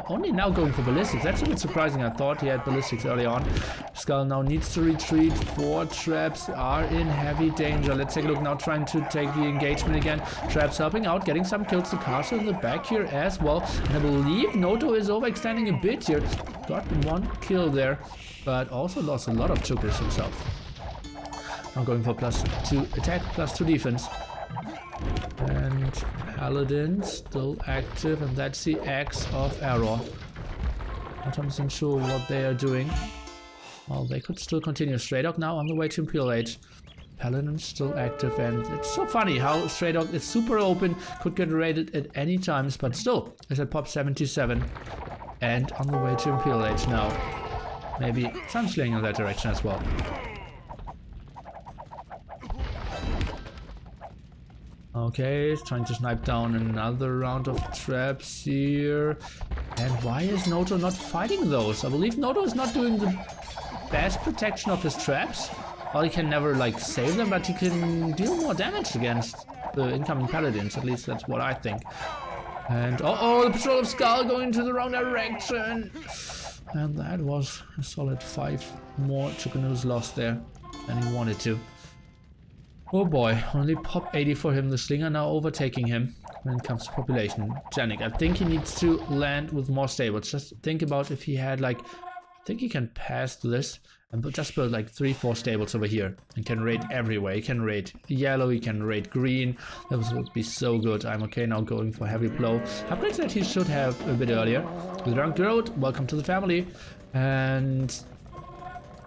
only now going for ballistics. That's a bit surprising. I thought he had ballistics early on. Skull now needs to retreat. 4 traps are in heavy danger. Let's take a look now, trying to take the engagement again. Traps helping out, getting some kills. The castle in the back here as well. And I believe Noto is overextending a bit here. Got 1 kill there, but also lost a lot of chokers himself. Now going for +2 attack, +2 defense. And Paladin still active, and that's the Axe of Error. Not 100% sure what they are doing. Well, they could still continue. Stray Dog now on the way to Imperial Age. Paladin still active, and it's so funny how Stray Dog is super open, could get raided at any times, but still is at pop 77 and on the way to Imperial Age now. Maybe some slaying in that direction as well. Okay, trying to snipe down another round of traps here. And why is Noto not fighting those? I believe Noto is not doing the best protection of his traps. Well, he can never like save them, but he can deal more damage against the incoming paladins. At least that's what I think. And the Patrol of Skull going to the wrong direction. And that was a solid 5 more Chukunus lost there than he wanted to. Oh boy, only pop 80 for him. The Slinger now overtaking him when it comes to population. Janik, I think he needs to land with more stables. Just think about if he had like, I think he can pass this and just build like 3-4 stables over here and can raid everywhere. He can raid yellow, he can raid green. That would be so good. I'm okay now going for heavy blow. Upgrades that he should have a bit earlier. The Drunk Road, welcome to the family. And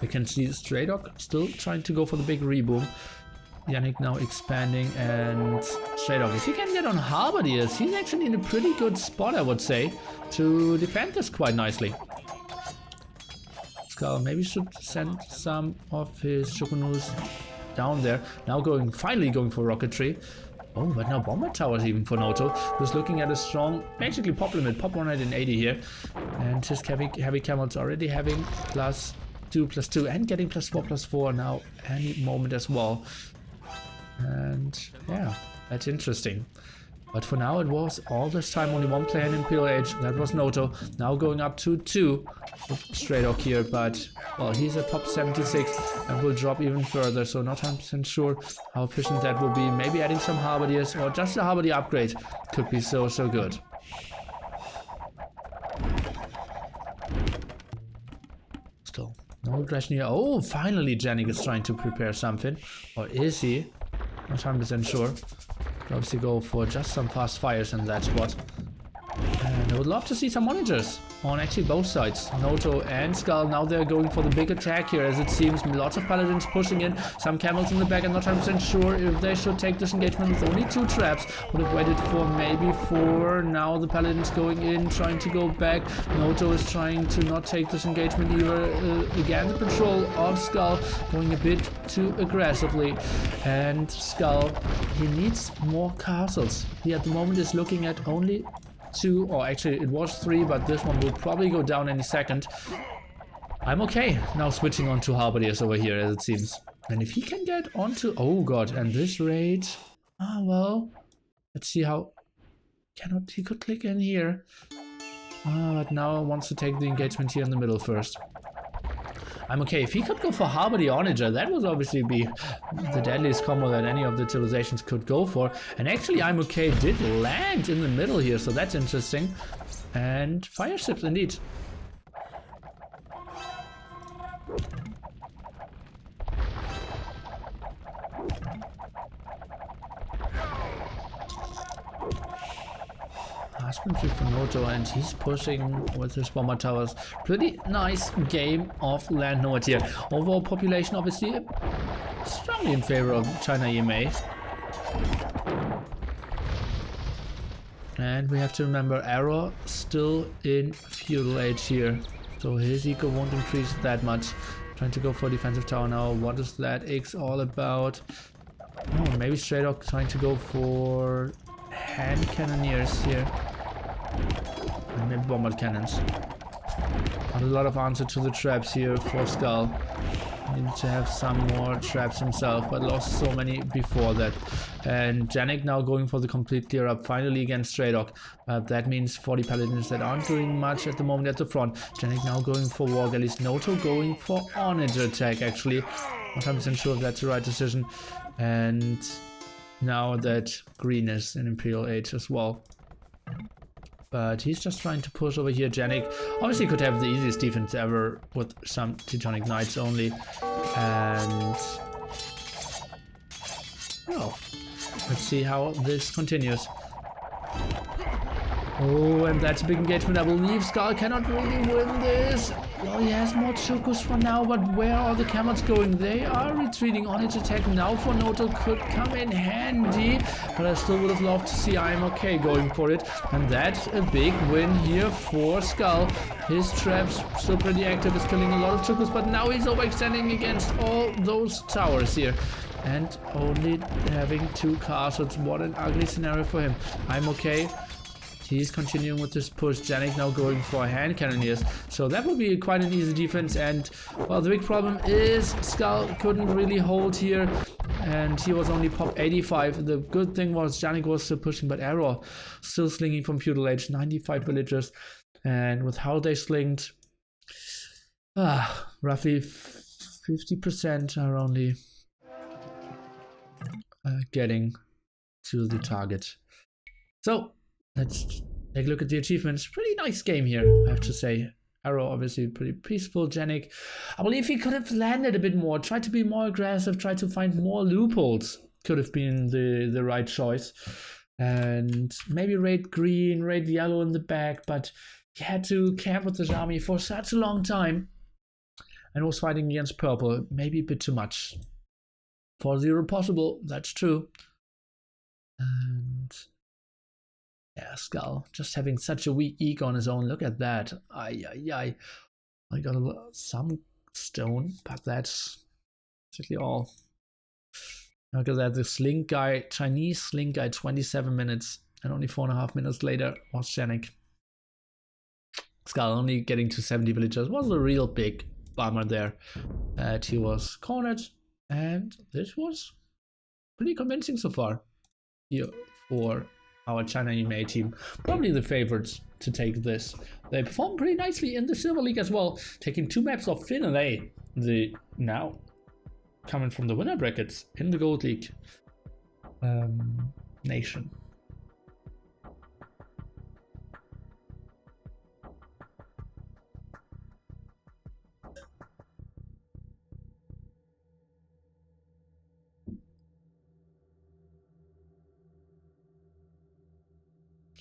We can see Stray Dog still trying to go for the big reboom. Yannick now expanding, and Stray Dog, if he can get on Halberdiers, he's actually in a pretty good spot, I would say, to defend this quite nicely. Skull maybe should send some of his Shokunus down there. Now finally going for rocketry. Oh, but now bomber towers even for Noto, who's looking at a strong, basically pop limit, pop 180 here. And his heavy camels already having +2/+2 and getting +4/+4 now any moment as well. And yeah, that's interesting. But for now it was all this time only one player in Imperial Age, that was Noto. Now going up to 2 with Stray Dog here, but well, he's at top 76 and will drop even further, so not 100% sure how efficient that will be. Maybe adding some Halberdiers or just a Halberdier upgrade could be so good. Still no aggression here. Oh, finally Janik is trying to prepare something, or is he? Not 100% sure. Could obviously go for just some fast fires in that spot. And I would love to see some monitors on actually both sides. Noto and Skull, now they're going for the big attack here, as it seems lots of paladins pushing in, some camels in the back. I'm not 100% sure if they should take this engagement with only 2 traps. Would have waited for maybe 4. Now the paladins going in, trying to go back. Noto is trying to not take this engagement either. Again, the control of Skull going a bit too aggressively. And Skull, he needs more castles. He at the moment is looking at only 2, or actually it was 3, but this one will probably go down any second. I'm okay now switching on to Halberdiers over here, as it seems. And if he can get onto, oh god, and this raid, well, let's see how, he could click in here. But now wants to take the engagement here in the middle first. I'm okay. If he could go for Halberdier Onager, that would obviously be the deadliest combo that any of the civilizations could go for. And actually, I'm okay did land in the middle here, so that's interesting. And fire ships indeed. Husbandry for Noto, and he's pushing with his bomber towers. Pretty nice game of land nomad here. Overall population obviously strongly in favor of China EMA. And we have to remember Arrow still in feudal age here, so his eco won't increase that much. Trying to go for defensive tower now. What is that X all about? Oh, maybe straight up trying to go for hand cannoneers here. And maybe bombard cannons. Not a lot of answer to the traps here for Skull. Need to have some more traps himself, but lost so many before that. And Janik now going for the complete clear up finally against Stray Dog. That means 40 paladins that aren't doing much at the moment at the front. Janik now going for war galleys. Noto going for Onager attack actually. Not 100% sure if that's the right decision. And now that green is in Imperial Age as well. But he's just trying to push over here. Janik obviously could have the easiest defense ever with some Teutonic Knights only. And well, let's see how this continues. Oh, and that's a big engagement. I believe Skull cannot really win this. Well, he has more Chokus for now, but where are the camels going? They are retreating. On its attack now for Noto could come in handy, but I still would have loved to see I'm okay going for it. And that's a big win here for Skull. His traps still pretty active, is killing a lot of Chokus, but now he's overextending against all those towers here. And only having 2 castles. What an ugly scenario for him. I'm okay. He's continuing with this push. Janik now going for hand cannoneers. So that would be quite an easy defense. And well, the big problem is Skull couldn't really hold here. And he was only pop 85. The good thing was Janik was still pushing, but Arrow still slinging from feudal age. 95 villagers. And with how they slinged, roughly 50% are only getting to the target. So let's take a look at the achievements. Pretty nice game here, I have to say. Arrow obviously pretty peaceful. Janik, I believe he could have landed a bit more, tried to be more aggressive, tried to find more loopholes. Could have been the right choice. And maybe raid green, raid yellow in the back, but he had to camp with his army for such a long time. and was fighting against purple. Maybe a bit too much. 4-0 possible, that's true. And yeah, Skull just having such a weak ego on his own. Look at that. I got some stone, but that's basically all. Look at that, the Slink guy, Chinese Slink guy, 27 minutes, and only 4.5 minutes later was Janik. Skull only getting to 70 villagers was a real big bummer there. He was cornered, and this was pretty convincing so far here for our China EMA team. Probably the favorites to take this. They performed pretty nicely in the Silver League as well, taking 2 maps off Finn and A, the now coming from the winner brackets in the Gold League nation.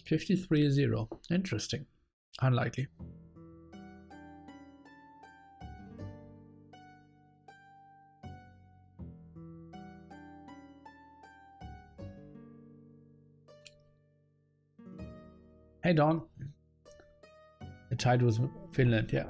$53-0. Interesting. Unlikely. Hey Don. The tied with Finland, yeah.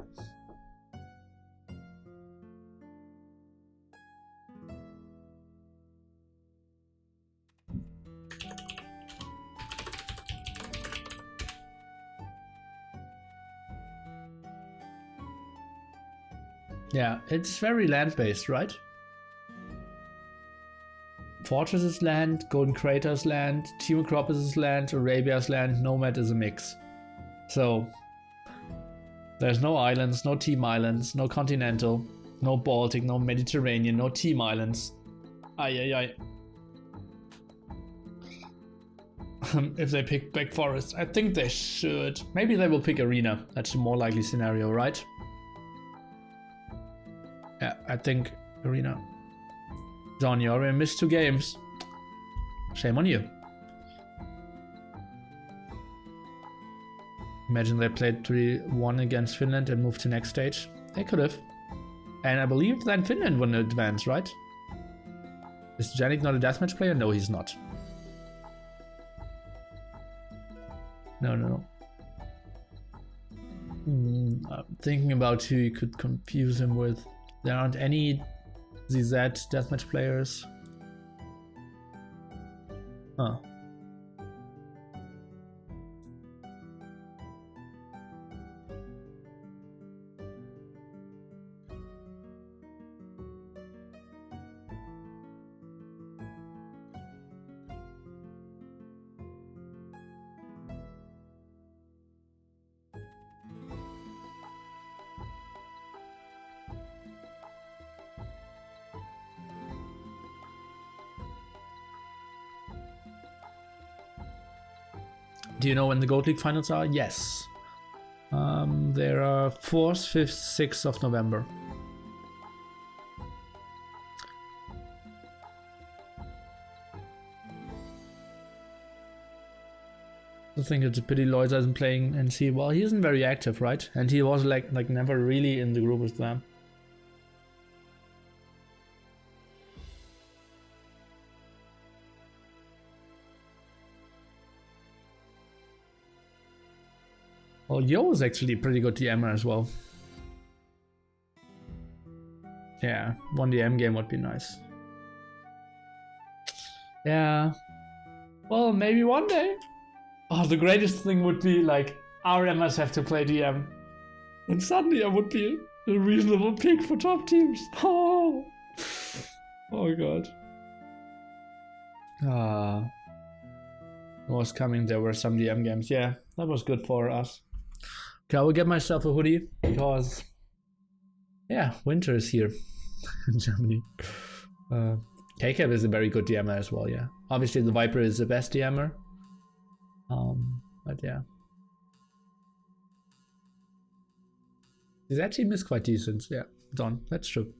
Yeah, it's very land-based, right? Fortress is land, Golden Crater is land, Team Metropolis is land, Arabia's land, Nomad is a mix. So, there's no islands, no team islands, no continental, no Baltic, no Mediterranean, no team islands. Ay. If they pick Black Forest, I think they should. Maybe they will pick Arena. That's a more likely scenario, right? Yeah, I think Arena. Don, you already missed 2 games. Shame on you. Imagine they played 3-1 against Finland and moved to next stage. They could have. And I believe then Finland won advance, right? Is Janik not a deathmatch player? No, he's not. No. I'm thinking about who you could confuse him with. There aren't any ZZ deathmatch players. Huh. Do you know when the Gold League finals are? Yes. There are 4th, 5th, 6th of November. I think it's a pity Lloyd isn't playing NC. Well, he isn't very active, right? And he was like never really in the group with them. Well, Yo is actually a pretty good DMer as well. Yeah, 1 DM game would be nice. Yeah. Well, maybe one day. Oh, the greatest thing would be like our MRs have to play DM. And suddenly I would be a reasonable pick for top teams. Oh god. Was coming, there were some DM games. Yeah, that was good for us. Okay, I will get myself a hoodie because, yeah, winter is here in Germany. KCAP is a very good DMer as well, yeah. Obviously, the Viper is the best DMer. But yeah. That team is quite decent, yeah. Don, that's true.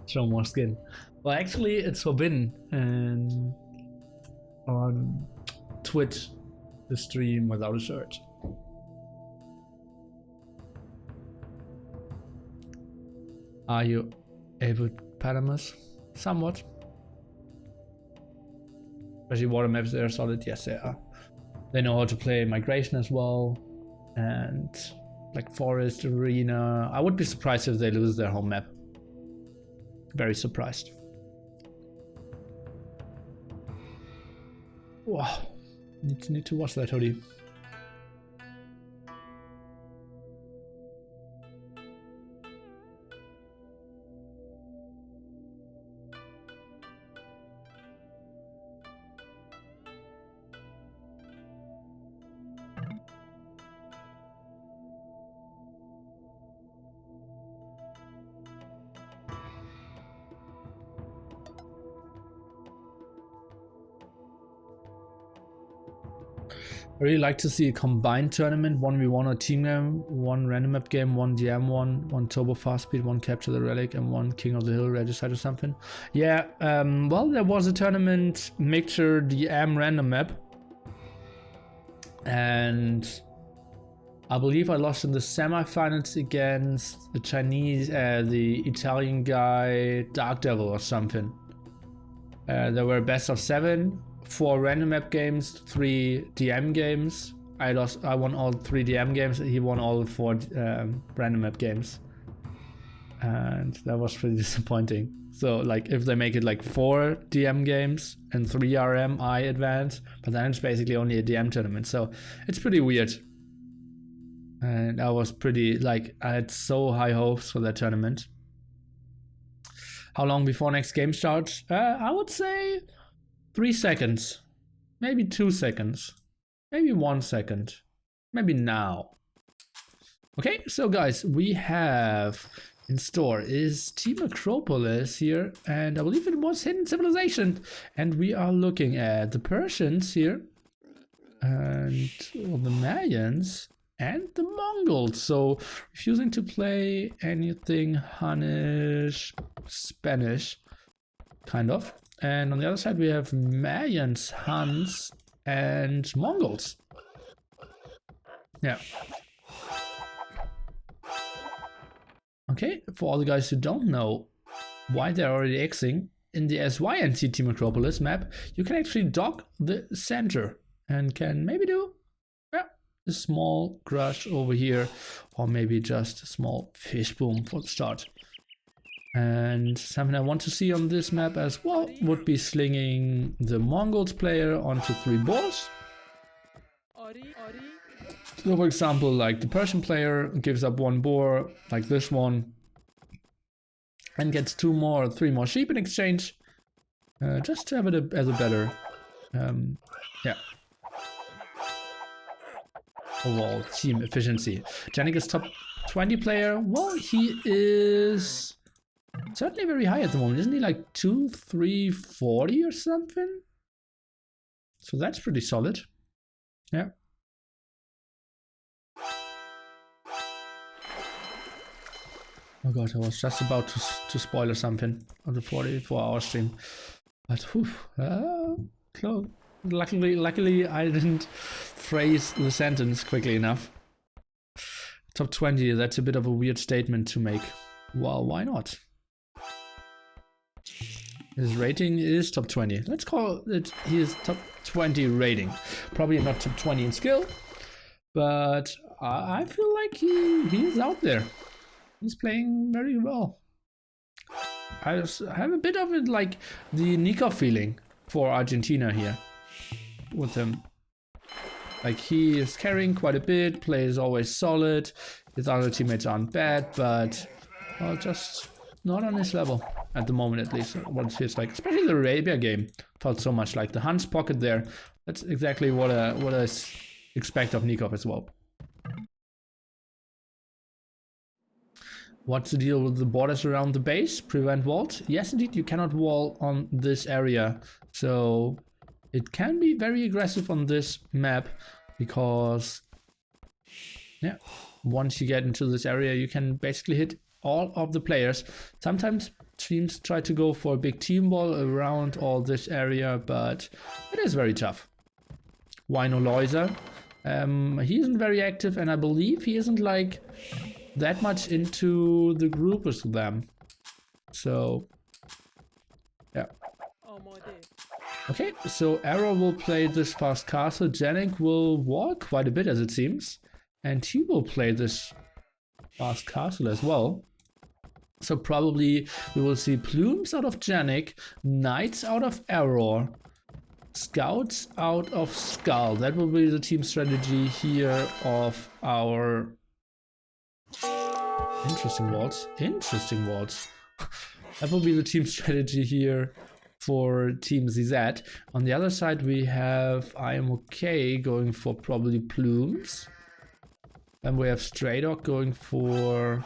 Show more skin. Well, actually, it's forbidden and on Twitch to stream without a shirt. Are you able to Padamus? Somewhat. Especially water maps, they're solid. Yes, they are. They know how to play migration as well. And like forest, arena. I would be surprised if they lose their home map. Very surprised. Wow. Need to watch that hoodie. I really like to see a combined tournament, 1v1 or team game, 1 random map game, 1 DM one, 1 turbo fast speed, 1 capture the relic, and 1 king of the hill regicide or something. Yeah, well, there was a tournament mixture DM random map, and I believe I lost in the semifinals against the Chinese, the Italian guy, Dark Devil or something. There were best of 7. 4 random map games, 3 DM games. I won all 3 DM games. He won all 4 random map games, and that was pretty disappointing. So like if they make it like 4 DM games and 3 RM, I advance, but then it's basically only a DM tournament. So it's pretty weird. And I was pretty like I had so high hopes for that tournament. How long before next game starts? I would say 3 seconds, maybe 2 seconds, maybe 1 second, maybe now. Okay, so guys, we have in store is Team Metropolis here, and I believe it was Hidden Civilization, and we are looking at the Persians here, and well, the Mayans, and the Mongols. So refusing to play anything Hunnish, Spanish, kind of. And on the other side we have Mayans, Huns, and Mongols. Yeah. Okay, for all the guys who don't know why they're already Xing, in the SYNC Team Metropolis map, you can actually dock the center and can maybe do a small crush over here, or maybe just a small fish boom for the start. And something I want to see on this map as well would be slinging the Mongols player onto 3 boars. So for example, like the Persian player gives up 1 boar, like this one, and gets 2 more or 3 more sheep in exchange, just to have it as a better, yeah, overall team efficiency. Janik is top 20 player. Well, he is certainly very high at the moment. Isn't he like 2,340 or something? So that's pretty solid. Yeah. Oh god, I was just about to spoil something on the 44-hour stream. But whew, close. Luckily I didn't phrase the sentence quickly enough. Top 20, that's a bit of a weird statement to make. Well, why not? His rating is top 20. Let's call it his top 20 rating. Probably not top 20 in skill, but I feel like he is out there. He's playing very well. I have a bit of it like the Nico feeling for Argentina here with him. Like he is carrying quite a bit, plays always solid. His other teammates aren't bad, but well, just not on his level at the moment, at least. What it feels like, especially the Arabia game, felt so much like the Hunt's pocket there. That's exactly what I expect of Nikov as well. What's the deal with the borders around the base? Prevent walls? Yes, indeed, you cannot wall on this area. So it can be very aggressive on this map because, yeah, once you get into this area, you can basically hit all of the players. Sometimes teams try to go for a big team ball around all this area, but it is very tough. Wino Loiser, he isn't very active, and I believe he isn't like that much into the group with them. So yeah. Okay, so Arrow will play this fast castle. Janik will walk quite a bit, as it seems, and he will play this fast castle as well. So probably we will see plumes out of Janik, knights out of Arrow, scouts out of Skull. That will be the team strategy here of our interesting walls. Interesting walls. That will be the team strategy here for Team ZZ. On the other side we have I Am Okay going for probably plumes. Then we have Stray Dog going for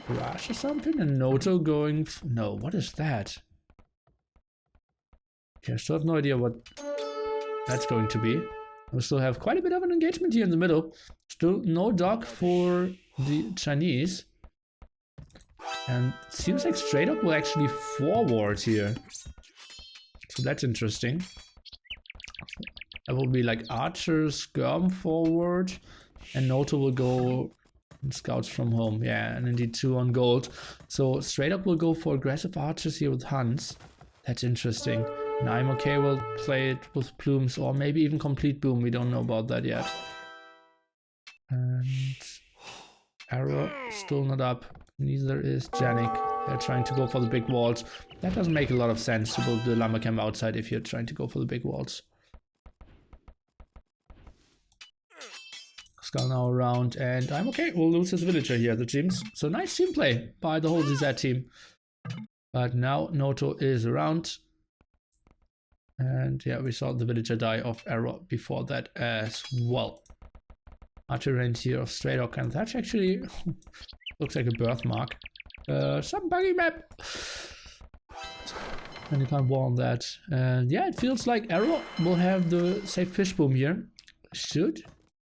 Rush or something, and Noto going no, what is that? Okay, I still have no idea what that's going to be. We still have quite a bit of an engagement here in the middle. Still no dog for the Chinese. And it seems like Stray Dog will actually forward here. So that's interesting. That will be like Archer, Skirm forward. And Noto will go Scouts from home. Yeah, and indeed 2 on gold. So Stray Dog will go for aggressive archers here with Hans. That's interesting. And I'm Okay will play it with plumes or maybe even complete boom. We don't know about that yet. And Arrow still not up. Neither is Janik. They're trying to go for the big walls. That doesn't make a lot of sense to build the lumber camp outside if you're trying to go for the big walls. Skull now around, and I'm Okay. We'll lose his villager here, the teams. So nice team play by the whole ZZ team. But now Noto is around. And yeah, we saw the villager die of Arrow before that as well. Archer range here of Stray Dog, and that actually looks like a birthmark. Some buggy map. And you can't wall on that. And yeah, it feels like Arrow will have the safe fish boom here. Should,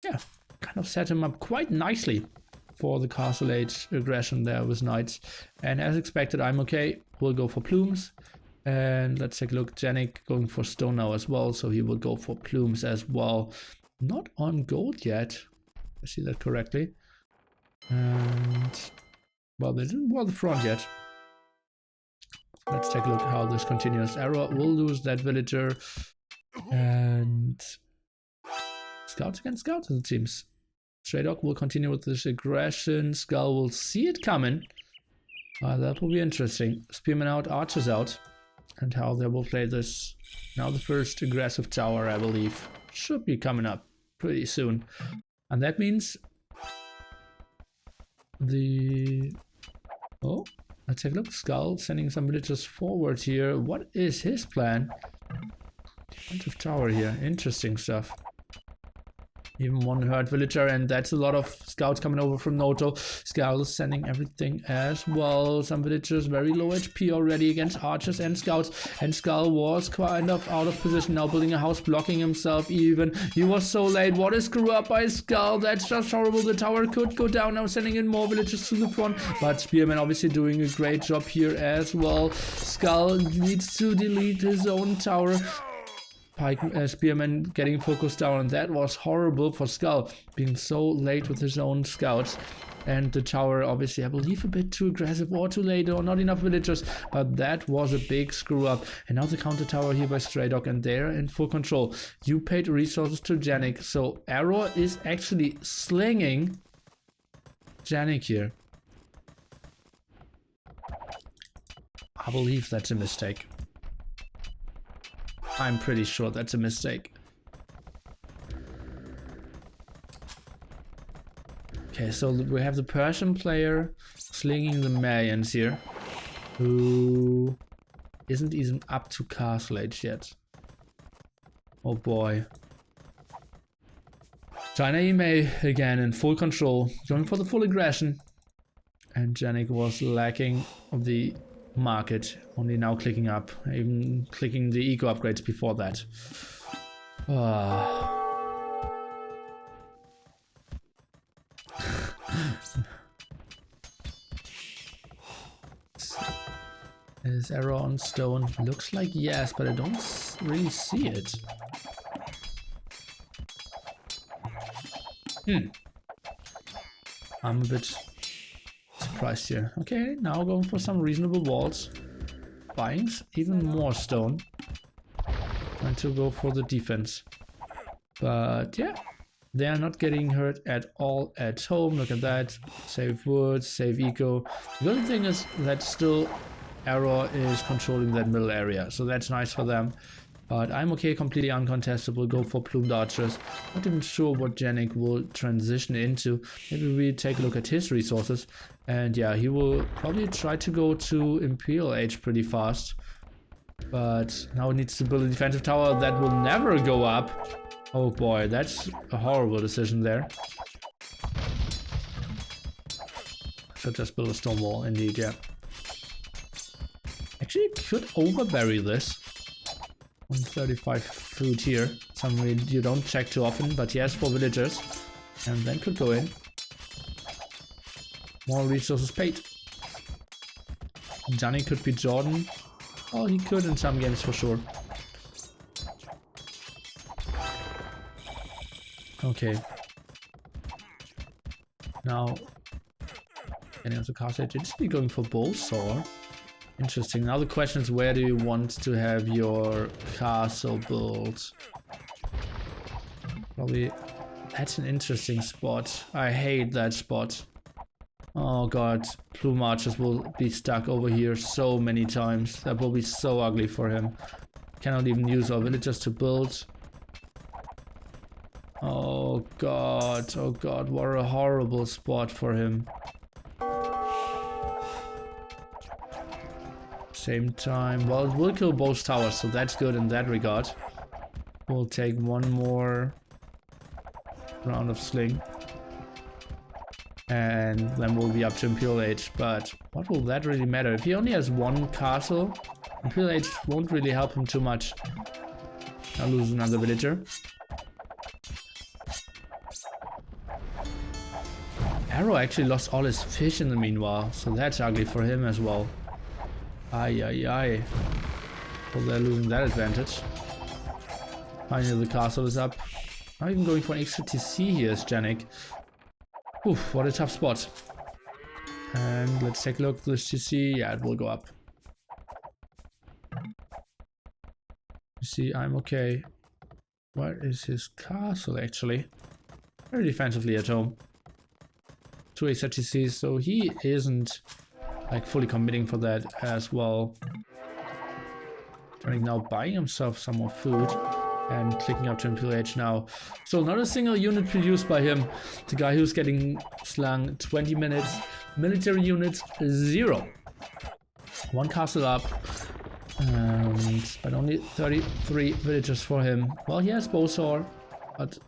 yeah, kind of set him up quite nicely for the castle age aggression there with knights. And as expected, I'm Okay. We'll go for plumes. And let's take a look. Janik going for stone now as well, so he will go for plumes as well. Not on gold yet. I see that correctly. And well, they didn't wall the front yet. Let's take a look how this continues. Arrow will lose that villager. And scouts against scouts, it seems. Stray Dog will continue with this aggression. Skull will see it coming. That will be interesting. Spearmen out, archers out. And how they will play this. Now the first aggressive tower, I believe, should be coming up pretty soon. And that means the... Oh, let's take a look. Skull sending some villagers forward here. What is his plan? Defensive tower here. Interesting stuff. Even one hurt villager, and that's a lot of scouts coming over from Noto. Skull is sending everything as well. Some villagers very low HP already against archers and scouts. And Skull was kind of out of position now, building a house, blocking himself even. He was so late. What a screw up by Skull. That's just horrible. The tower could go down now, sending in more villagers to the front. But Spearman obviously doing a great job here as well. Skull needs to delete his own tower. Pike Spearman getting focused down, and that was horrible for Skull, being so late with his own scouts. And the tower, obviously, I believe a bit too aggressive or too late or not enough villagers, but that was a big screw up. And now the counter tower here by Stray Dog, and they're in full control. You paid resources to Janik, so Arrow is actually slinging Janik here. I believe that's a mistake. I'm pretty sure that's a mistake. Okay, so we have the Persian player slinging the Mayans here, who isn't even up to castle age yet. Oh boy. China EMA again in full control, going for the full aggression. And Janik was lacking of the market, only now clicking up, even clicking the eco upgrades before that. Is arrow on stone? Looks like yes, but I don't really see it. I'm a bit surprised here. Okay, now going for some reasonable walls. Buying even more stone. Trying to go for the defense. But yeah, they are not getting hurt at all at home. Look at that. Save wood, save eco. The good thing is that still arrow is controlling that middle area. So that's nice for them. But I'm okay, completely uncontestable. Go for plumed archers. Not even sure what Janik will transition into. Maybe we take a look at his resources. And yeah, he will probably try to go to Imperial Age pretty fast. But now he needs to build a defensive tower that will never go up. Oh boy, that's a horrible decision there. Should just build a stone wall, indeed, yeah. Actually, could overbury this. 135 food here. Something you don't check too often, but he has 4 villagers. And then could go in. More resources paid. Johnny could be Jordan. Oh, he could in some games for sure. Okay. Now, getting onto castle. It's be going for bow sword. Interesting. Now the question is, where do you want to have your castle built? Probably that's an interesting spot. I hate that spot. Oh god, plume archers will be stuck over here so many times. That will be so ugly for him. Cannot even use our villagers to build. Oh god, what a horrible spot for him. Same time, well, it will kill both towers, so that's good in that regard. We'll take one more round of sling. And then we'll be up to Imperial Age, but what will that really matter? If he only has one castle, Imperial Age won't really help him too much. I'll lose another villager. Arrow actually lost all his fish in the meanwhile, so that's ugly for him as well. Ay. Well, they're losing that advantage. Finally the castle is up. Not even going for an extra TC here is Janik. Oof, what a tough spot. And let's take a look at this TC. Yeah, it will go up. You see, I'm okay. Where is his castle actually? Very defensively at home. 2 extra TCs, so he isn't like fully committing for that as well. Turning now, buying himself some more food and clicking up to Imperial Age now. So not a single unit produced by him. The guy who's getting slung 20 minutes. Military units 0. 1 castle up. But only 33 villagers for him. Well, he has bowsword, but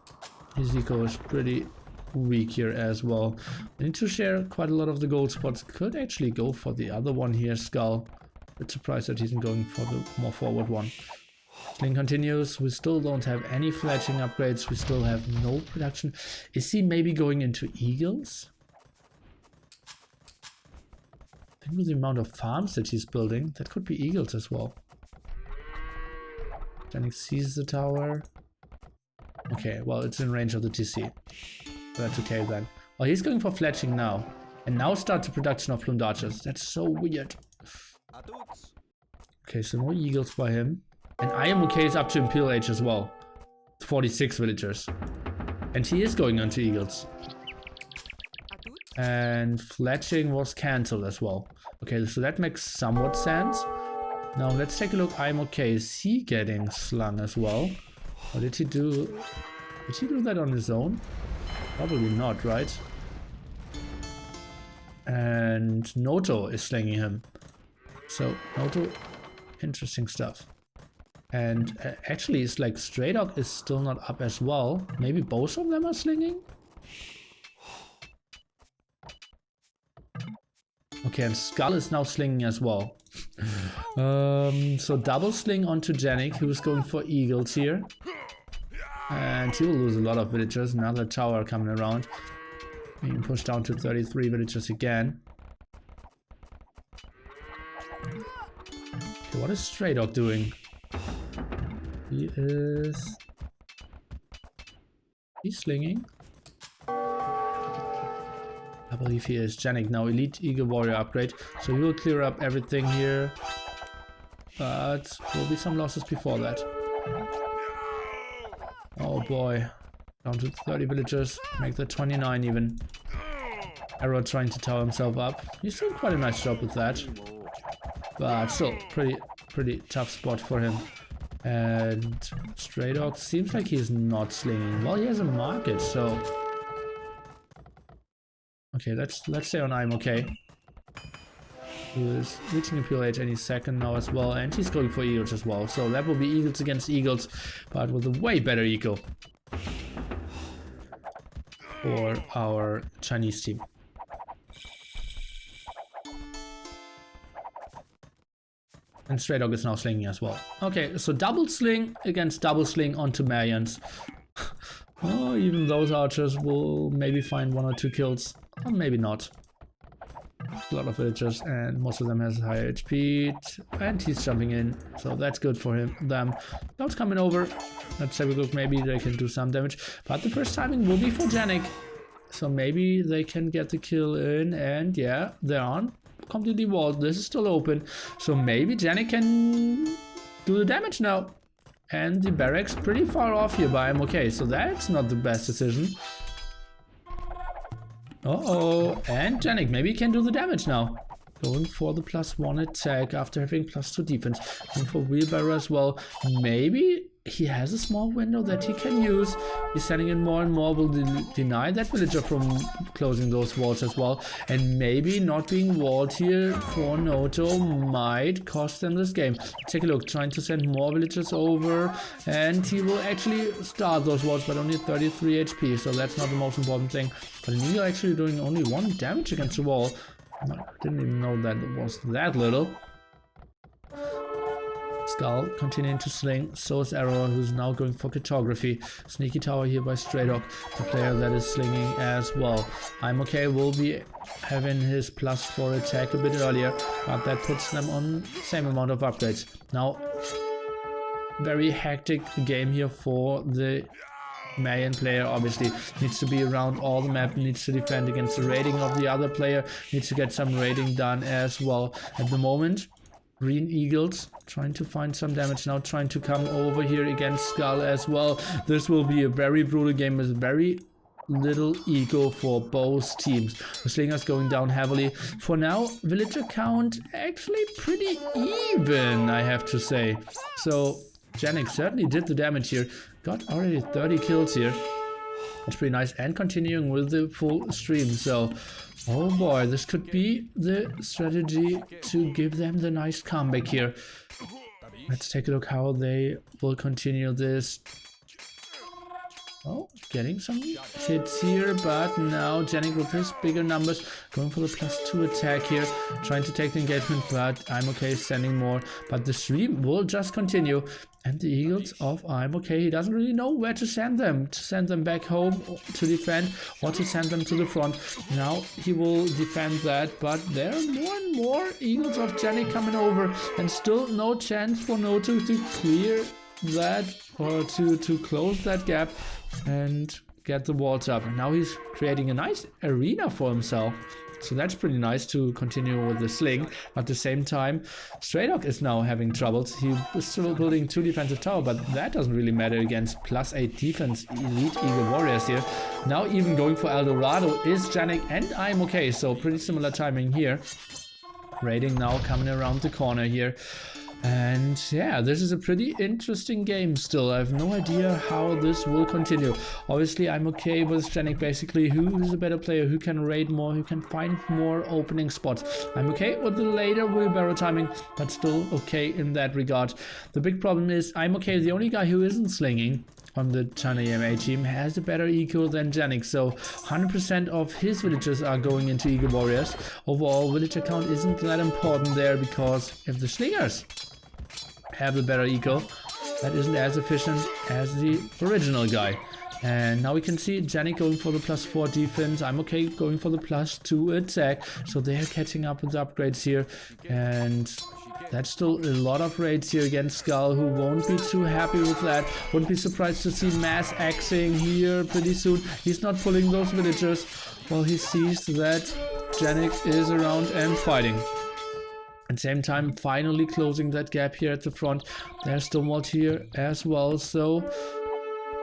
his eco is pretty weak here as well. We need to share quite a lot of the gold spots. Could actually go for the other one here, Skull. Bit surprised that he's going for the more forward one. Sling continues. We still don't have any fledgling upgrades. We still have no production. Is he maybe going into eagles? I think with the amount of farms that he's building, that could be eagles as well. Janik sees the tower. Okay, well, it's in range of the TC. That's okay then. Well, he's going for fletching now. And now starts the production of plumed archers. That's so weird. Okay, so no eagles by him. And IMOK is up to Imperial Age as well. 46 villagers. And he is going on to eagles. And fletching was cancelled as well. Okay, so that makes somewhat sense. Now let's take a look. IMOK, is he getting slung as well? Or did he do that on his own? Probably not, right? And Noto is slinging him. So Noto, interesting stuff. And actually it's like Stray Dog is still not up as well. Maybe both of them are slinging? Okay, and Skull is now slinging as well. So double sling onto Janik, who's going for eagles here. And he will lose a lot of villagers. Another tower coming around. Being pushed down to 33 villagers again. What is Stray Dog doing? He's slinging. I believe he is. Janik now Elite Eagle Warrior upgrade. So he will clear up everything here. But will be some losses before that. Oh boy. Down to 30 villagers. Make that 29 even. Arrow trying to tower himself up. He's doing quite a nice job with that. But still, pretty tough spot for him. And Stray Dog seems like he's not slinging. Well, he has a market, so... Okay, let's stay on I'm okay. Who is reaching a PLH any second now as well, and he's going for eagles as well. So that will be eagles against eagles, but with a way better eco for our Chinese team. And Stray Dog is now slinging as well. Okay, so double sling against double sling onto Marians. Oh, even those archers will maybe find 1 or 2 kills. Or maybe not. A lot of villagers and most of them has higher HP. And he's jumping in. So that's good for them. Cloud's coming over. Let's have a look. Maybe they can do some damage. But the first timing will be for Janik. So maybe they can get the kill in. And yeah, they're on. Completely walled. This is still open. So maybe Janik can do the damage now. And the barracks pretty far off here, but I'm okay. So that's not the best decision. Uh-oh. And Janik maybe can do the damage now. Going for the +1 attack after having +2 defense. Going for wheelbarrow as well. Maybe he has a small window that he can use. He's sending in more and more. Will deny that villager from closing those walls as well. And maybe not being walled here for Noto might cost them this game. Take a look. Trying to send more villagers over. And he will actually start those walls, but only 33 HP. So that's not the most important thing. But Inigo actually doing only 1 damage against the wall. I didn't even know that it was that little. Skull continuing to sling, so is Arrow, who's now going for cartography. Sneaky tower here by Stray Dog, the player that is slinging as well. I'm okay, will be having his +4 attack a bit earlier, but that puts them on the same amount of upgrades. Now, very hectic game here for the Mayan player. Obviously needs to be around all the map, needs to defend against the raiding of the other player, needs to get some raiding done as well. At the moment, Green Eagles trying to find some damage now, trying to come over here against Skull as well. This will be a very brutal game with very little ego for both teams. The Slingers going down heavily. For now, villager count actually pretty even, I have to say. So Janik certainly did the damage here. Got already 30 kills here. That's pretty nice. And continuing with the full stream. So, oh boy, this could be the strategy to give them the nice comeback here. Let's take a look how they will continue this. Oh, getting some hits here, but now Janik with his bigger numbers going for the +2 attack here, trying to take the engagement, but I'm okay sending more. But the stream will just continue. And the Eagles of I'm okay, he doesn't really know where to send them back home to defend or to send them to the front. Now he will defend that, but there are more and more Eagles of Janik coming over, and still no chance for Noto to clear that or to close that gap and get the walls up. And now he's creating a nice arena for himself. So that's pretty nice to continue with the sling. At the same time, Stray Dog is now having troubles. He was still building 2 defensive tower, but that doesn't really matter against +8 defense Elite Eagle Warriors here. Now even going for Eldorado is Janik, and I'm okay. So pretty similar timing here. Raiding now coming around the corner here. And yeah, this is a pretty interesting game still. I have no idea how this will continue. Obviously, I'm okay with Janik basically, who is a better player, who can raid more, who can find more opening spots. I'm okay with the later wheelbarrow timing, but still okay in that regard. The big problem is I'm okay, the only guy who isn't slinging on the China EMA team has a better eco than Janik, so 100% of his villagers are going into Eagle Warriors. Overall, villager count isn't that important there, because if the Slingers have a better eco, that isn't as efficient as the original guy. And now we can see Janik going for the +4 defense. I'm okay going for the +2 attack. So they are catching up with the upgrades here. And That's still a lot of raids here against Skull, who won't be too happy with that. Wouldn't be surprised to see mass axing here pretty soon. He's not pulling those villagers while he sees that Janik is around and fighting. At the same time, finally closing that gap here at the front. There's Stonewall here as well, so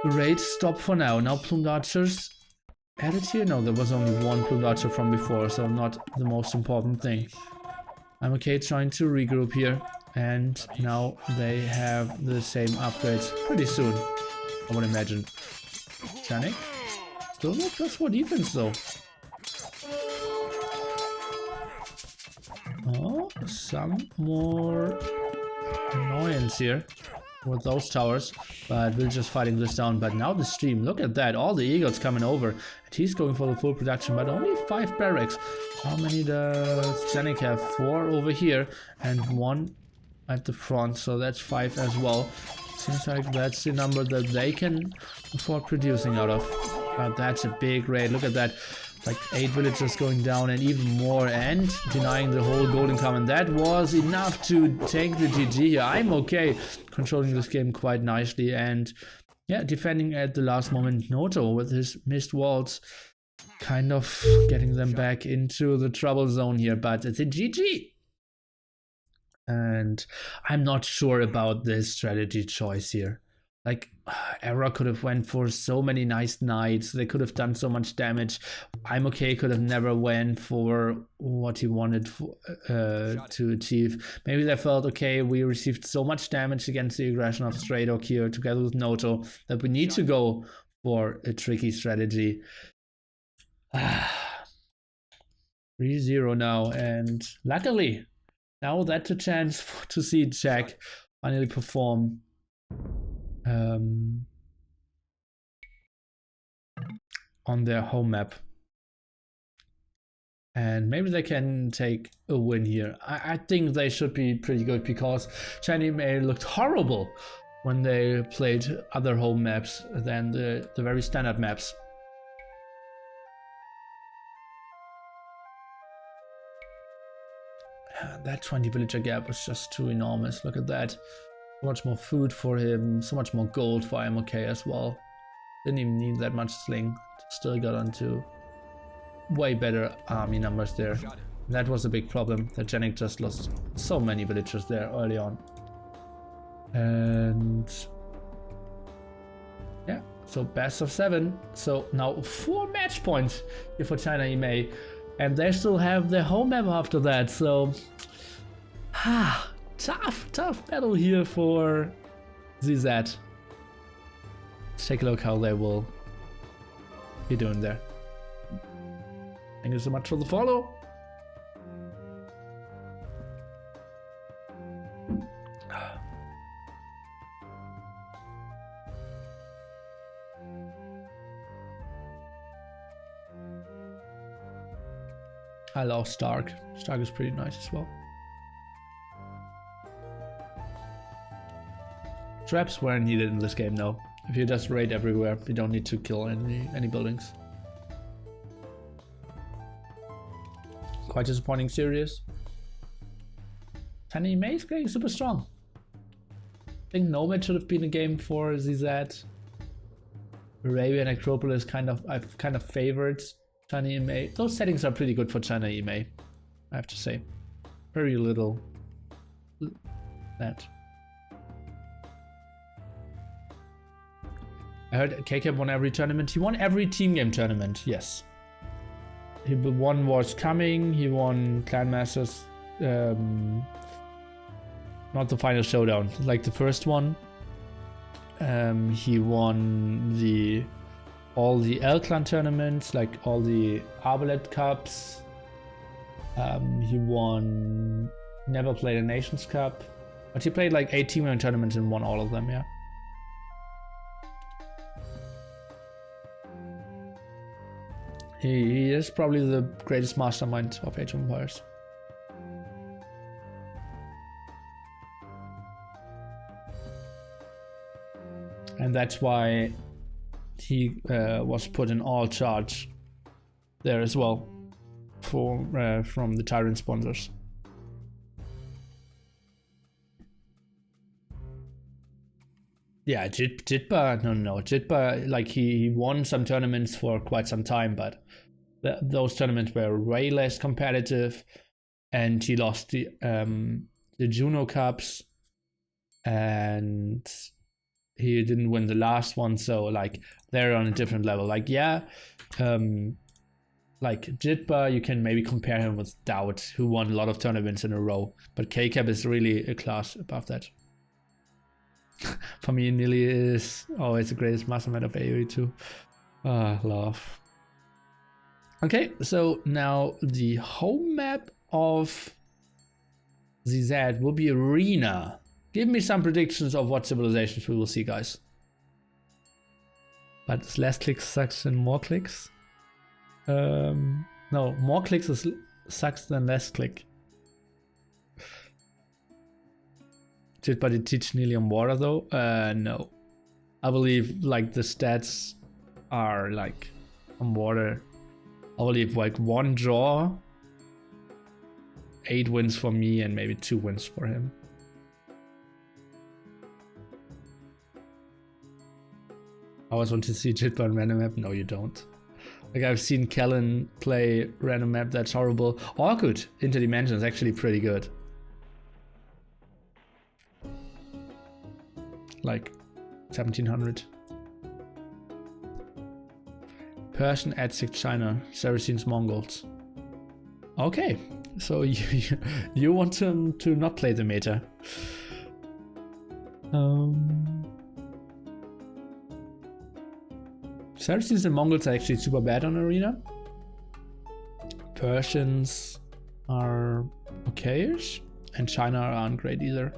the raids stop for now. Now Plumed Archers added here? No, there was only one Plumed Archer from before, so not the most important thing. I'm okay trying to regroup here, and now they have the same upgrades pretty soon, I would imagine. Janik? Still no +4 defense though. Oh, some more annoyance here with those towers, but we're just fighting this down. But now the stream, look at that, all the eagles coming over, and he's going for the full production, but only 5 barracks. How many does Janik have? 4 over here and 1 at the front, so that's 5 as well. Seems like that's the number that they can afford producing out of. But that's a big raid, look at that. Like 8 villagers going down and even more, and denying the whole golden come, and that was enough to take the GG here. I'm okay controlling this game quite nicely, and yeah, defending at the last moment. Noto with his missed walls kind of getting them back into the trouble zone here, but it's a GG. And I'm not sure about this strategy choice here. Like, Era could have went for so many nice knights, they could have done so much damage. I'm okay could have never went for what he wanted to achieve. Maybe they felt, okay, we received so much damage against the aggression of Straydog here together with Noto that we need to go for a tricky strategy. 3-0 now, and luckily, now that's a chance to see Czech finally perform on their home map, and maybe they can take a win here. I think they should be pretty good, because China EMA looked horrible when they played other home maps than the very standard maps. That 20 villager gap was just too enormous. Look at that. So much more food for him, so much more gold for MOK as well. Didn't even need that much sling. Still got onto way better army numbers there. That was a big problem, that Janik just lost so many villagers there early on. And yeah, so best of 7. So now 4 match points here for China EMA. And they still have their home map after that, so tough battle here for ZZ. Let's take a look how they will be doing there. Thank you so much for the follow. I love Stark. Stark is pretty nice as well. Traps weren't needed in this game though. If you just raid everywhere, you don't need to kill any buildings. Quite disappointing series. China EMA is playing super strong. I think Nomad should have been a game for ZZ. Arabia and Metropolis I've kind of favored China EMA. Those settings are pretty good for China EMA, I have to say. Very little that. I heard KK won every tournament. He won every team game tournament, yes. He won Wars Coming, he won Clan Masters, not the final showdown, like the first one. He won all the L Clan tournaments, like all the Arbalest Cups. He never played a Nations Cup, but he played like 8 team tournaments and won all of them, yeah. He is probably the greatest mastermind of Age of Empires. And that's why he was put in all charge there as well from the Tyrant sponsors. Yeah, Jitba, no. Jitba, like he won some tournaments for quite some time, but those tournaments were way less competitive, and he lost the Juno Cups, and he didn't win the last one. So like they're on a different level. Like like Jitba, you can maybe compare him with Doubt, who won a lot of tournaments in a row, but KCAP is really a class above that. For me, Nili is always the greatest mastermind of AOE2. Ah, love. Okay, so now the home map of ZZ will be Arena. Give me some predictions of what civilizations we will see, guys. But less clicks sucks than more clicks. No, more clicks sucks than less click. Did but it teach Nearly on water though? No. I believe like the stats are like on water. I believe like 1 draw, 8 wins for me, and maybe 2 wins for him. I always want to see Jitba on random map. No, you don't. Like I've seen Kellen play random map that's horrible. Orchid Interdimension is actually pretty good. Like 1700. Persian, Aztec, China, Saracens, Mongols. Okay, so you want him to not play the meta. Saracens and Mongols are actually super bad on Arena. Persians are okay-ish, and China aren't great either.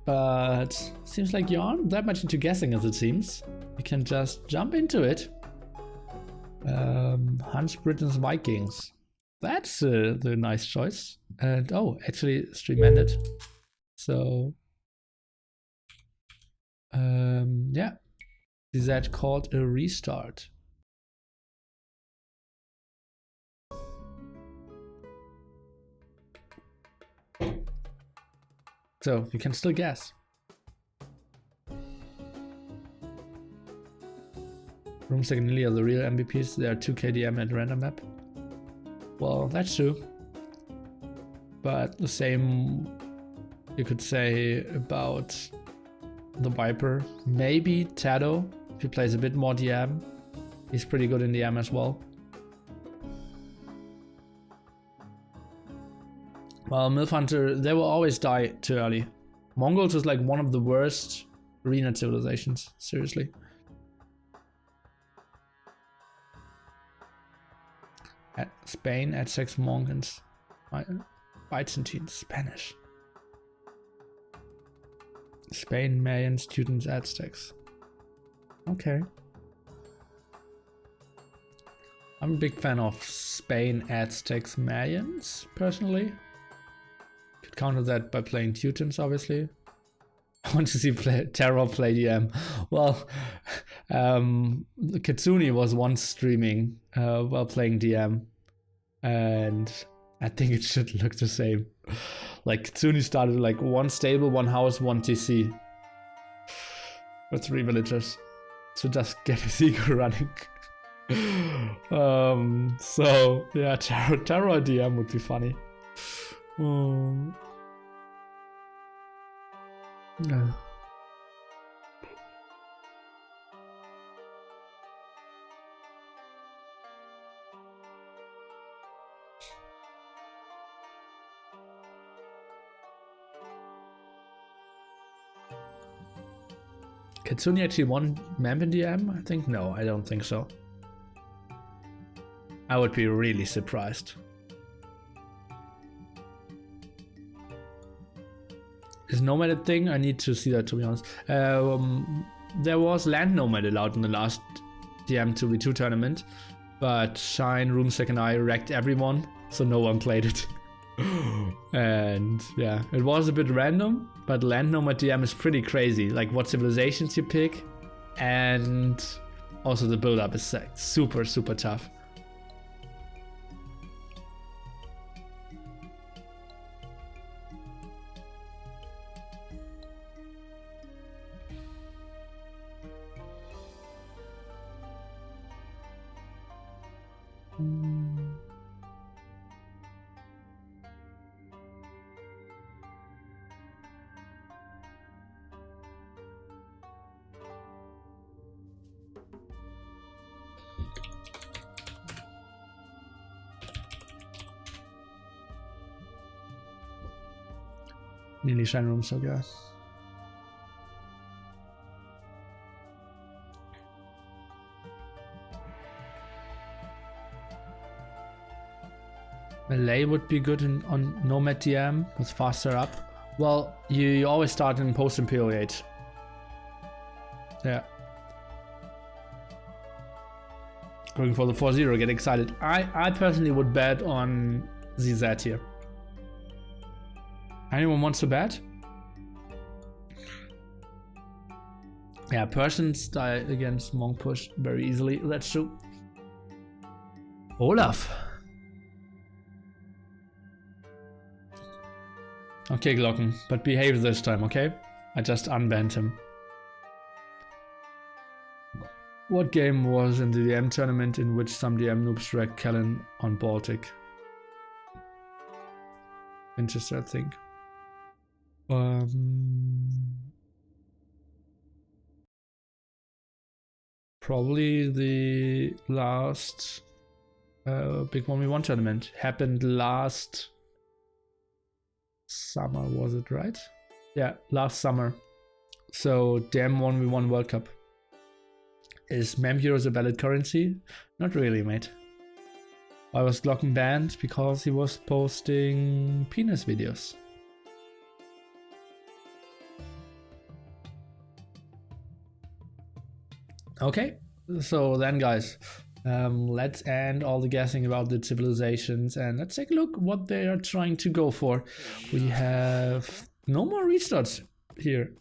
But seems like you aren't that much into guessing as it seems. You can just jump into it. Hans, Britain's Vikings. That's the nice choice. And oh, actually stream ended. So yeah. Is that called a restart? So you can still guess. Roomsec and Lily are the real MVPs. They are 2 KDM at random map. Well, that's true. But the same you could say about the Viper. Maybe Tado, if he plays a bit more DM. He's pretty good in DM as well. Well, Milf Hunter, they will always die too early. Mongols is like one of the worst arena civilizations, seriously. At Spain, at Czech, Mongans, Byzantine, Spanish. Spain, Mayans, students, Aztecs. Okay. I'm a big fan of Spain, Aztecs, Mayans, personally. Could counter that by playing Teutons, obviously. I want to see Terror play DM. Well, Katsuni was once streaming while playing DM, and I think it should look the same. Like Katsuni started like 1 stable, 1 house, 1 TC. With 3 villagers. To just get a secret running. So yeah, Terror DM would be funny. Yeah. Katsuni actually won map in DM? I think no, I don't think so. I would be really surprised. Is Nomad a thing? I need to see that, to be honest. There was Land Nomad allowed in the last DM 2v2 tournament, but Shine, Roomsec and I wrecked everyone, so no one played it. And yeah, it was a bit random, but Land Nomad DM is pretty crazy. Like what civilizations you pick, and also the build up is like super, super tough. Nearly Shine Room, so yeah. Melee would be good on Nomad DM with faster up. Well, you always start in post-Imperial Age. Yeah. Going for the 4-0, get excited. I personally would bet on ZZ here. Anyone wants to bet? Yeah, Persians die against Monk Push very easily, that's true. Olaf. Okay, Glocken, but behave this time, okay? I just unbanned him. What game was in the DM tournament in which some DM noobs dragged Kellen on Baltic? Manchester, I think. Probably the last big 1v1 tournament. Happened last summer, was it right? Yeah, last summer. So DM 1v1 World Cup. Is mem euros a valid currency? Not really, mate. Why was Glocken banned? Because he was posting penis videos. Okay, so then guys, let's end all the guessing about the civilizations and let's take a look what they are trying to go for. We have no more restarts here.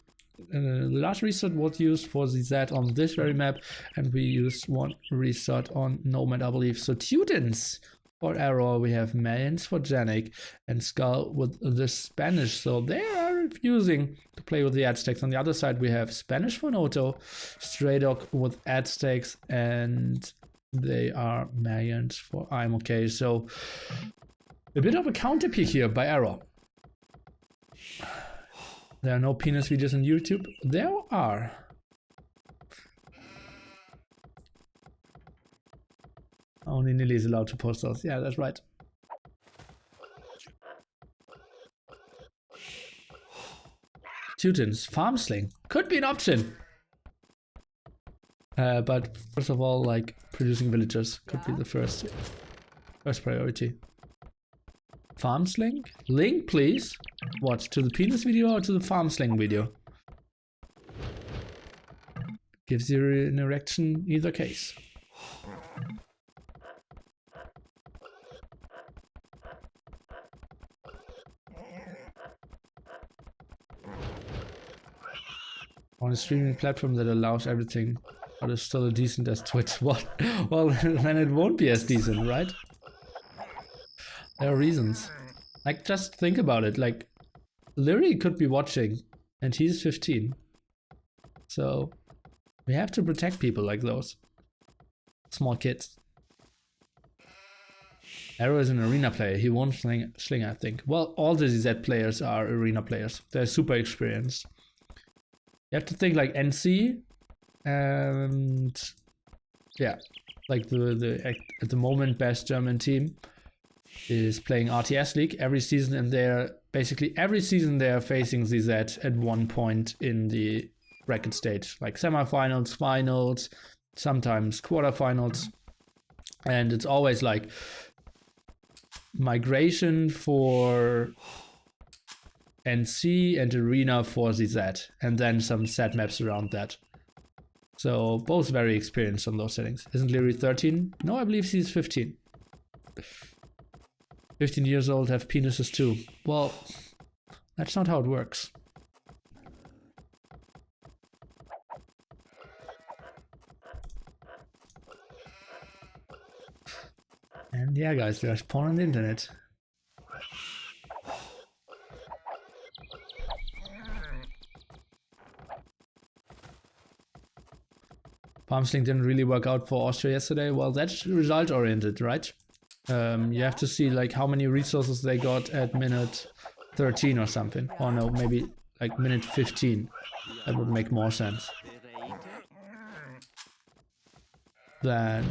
The last restart was used for ZZ on this very map, and we used one restart on Nomad, I believe. So Teutons for Arrow, we have Mayans for Janik, and Skull with the Spanish. So they are refusing to play with the Aztecs. On the other side, we have Spanish for Noto, Stray Dog with Aztecs, and they are Mayans for I'm okay. So a bit of a counter pick here by Arrow. There are no penis videos on YouTube. There are. Only Nilly is allowed to post those. Yeah, that's right. Teutons, farm sling. Could be an option. But first of all, like producing villagers could be the first priority. Farm sling? Link, please. What, to the penis video or to the farm sling video? Gives you an erection either case. On a streaming platform that allows everything, but is still as decent as Twitch. What? Well, then it won't be as decent, right? There are reasons. Like, just think about it. Like, Lyri could be watching, and he's 15. So, we have to protect people like those. Small kids. Arrow is an arena player. He won't sling, I think. Well, all the ZZ players are arena players. They're super experienced. You have to think like NC, and yeah, like the at the moment best German team is playing RTS League every season, and they're basically every season they are facing ZZ at one point in the bracket stage, like semifinals, finals, sometimes quarterfinals, and it's always like migration for NC and arena for ZZ, and then some set maps around that. So both very experienced on those settings. Isn't Lyri 13? No, I believe she's 15. 15 years old, have penises too. Well, that's not how it works. And yeah, guys, there's porn on the internet. Farmsling didn't really work out for Austria yesterday. Well, that's result oriented, right? You have to see like how many resources they got at minute 13 or something. Or no, maybe like minute 15. That would make more sense than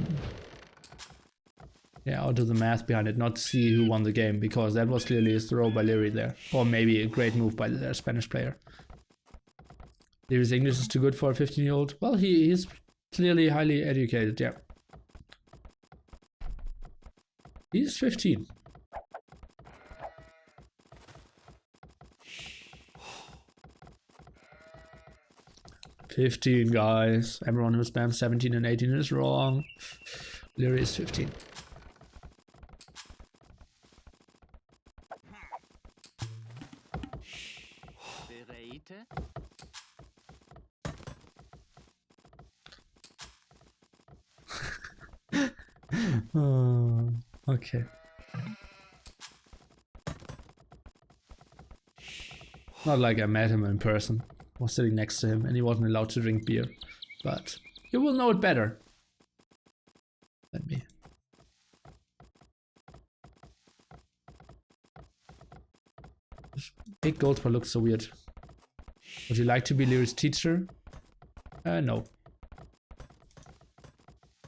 Yeah, I'll do the math behind it, not see who won the game, because that was clearly a throw by Leary there. Or maybe a great move by the Spanish player. Leary's English is too good for a 15-year-old. Well, he's clearly highly educated, yeah. He's 15. Guys. Everyone who spams 17 and 18 is wrong. Leary is 15. Oh, okay. Not like I met him in person. I was sitting next to him and he wasn't allowed to drink beer. But you will know it better. Let me. This big gold bar looks so weird. Would you like to be Leary's teacher? No.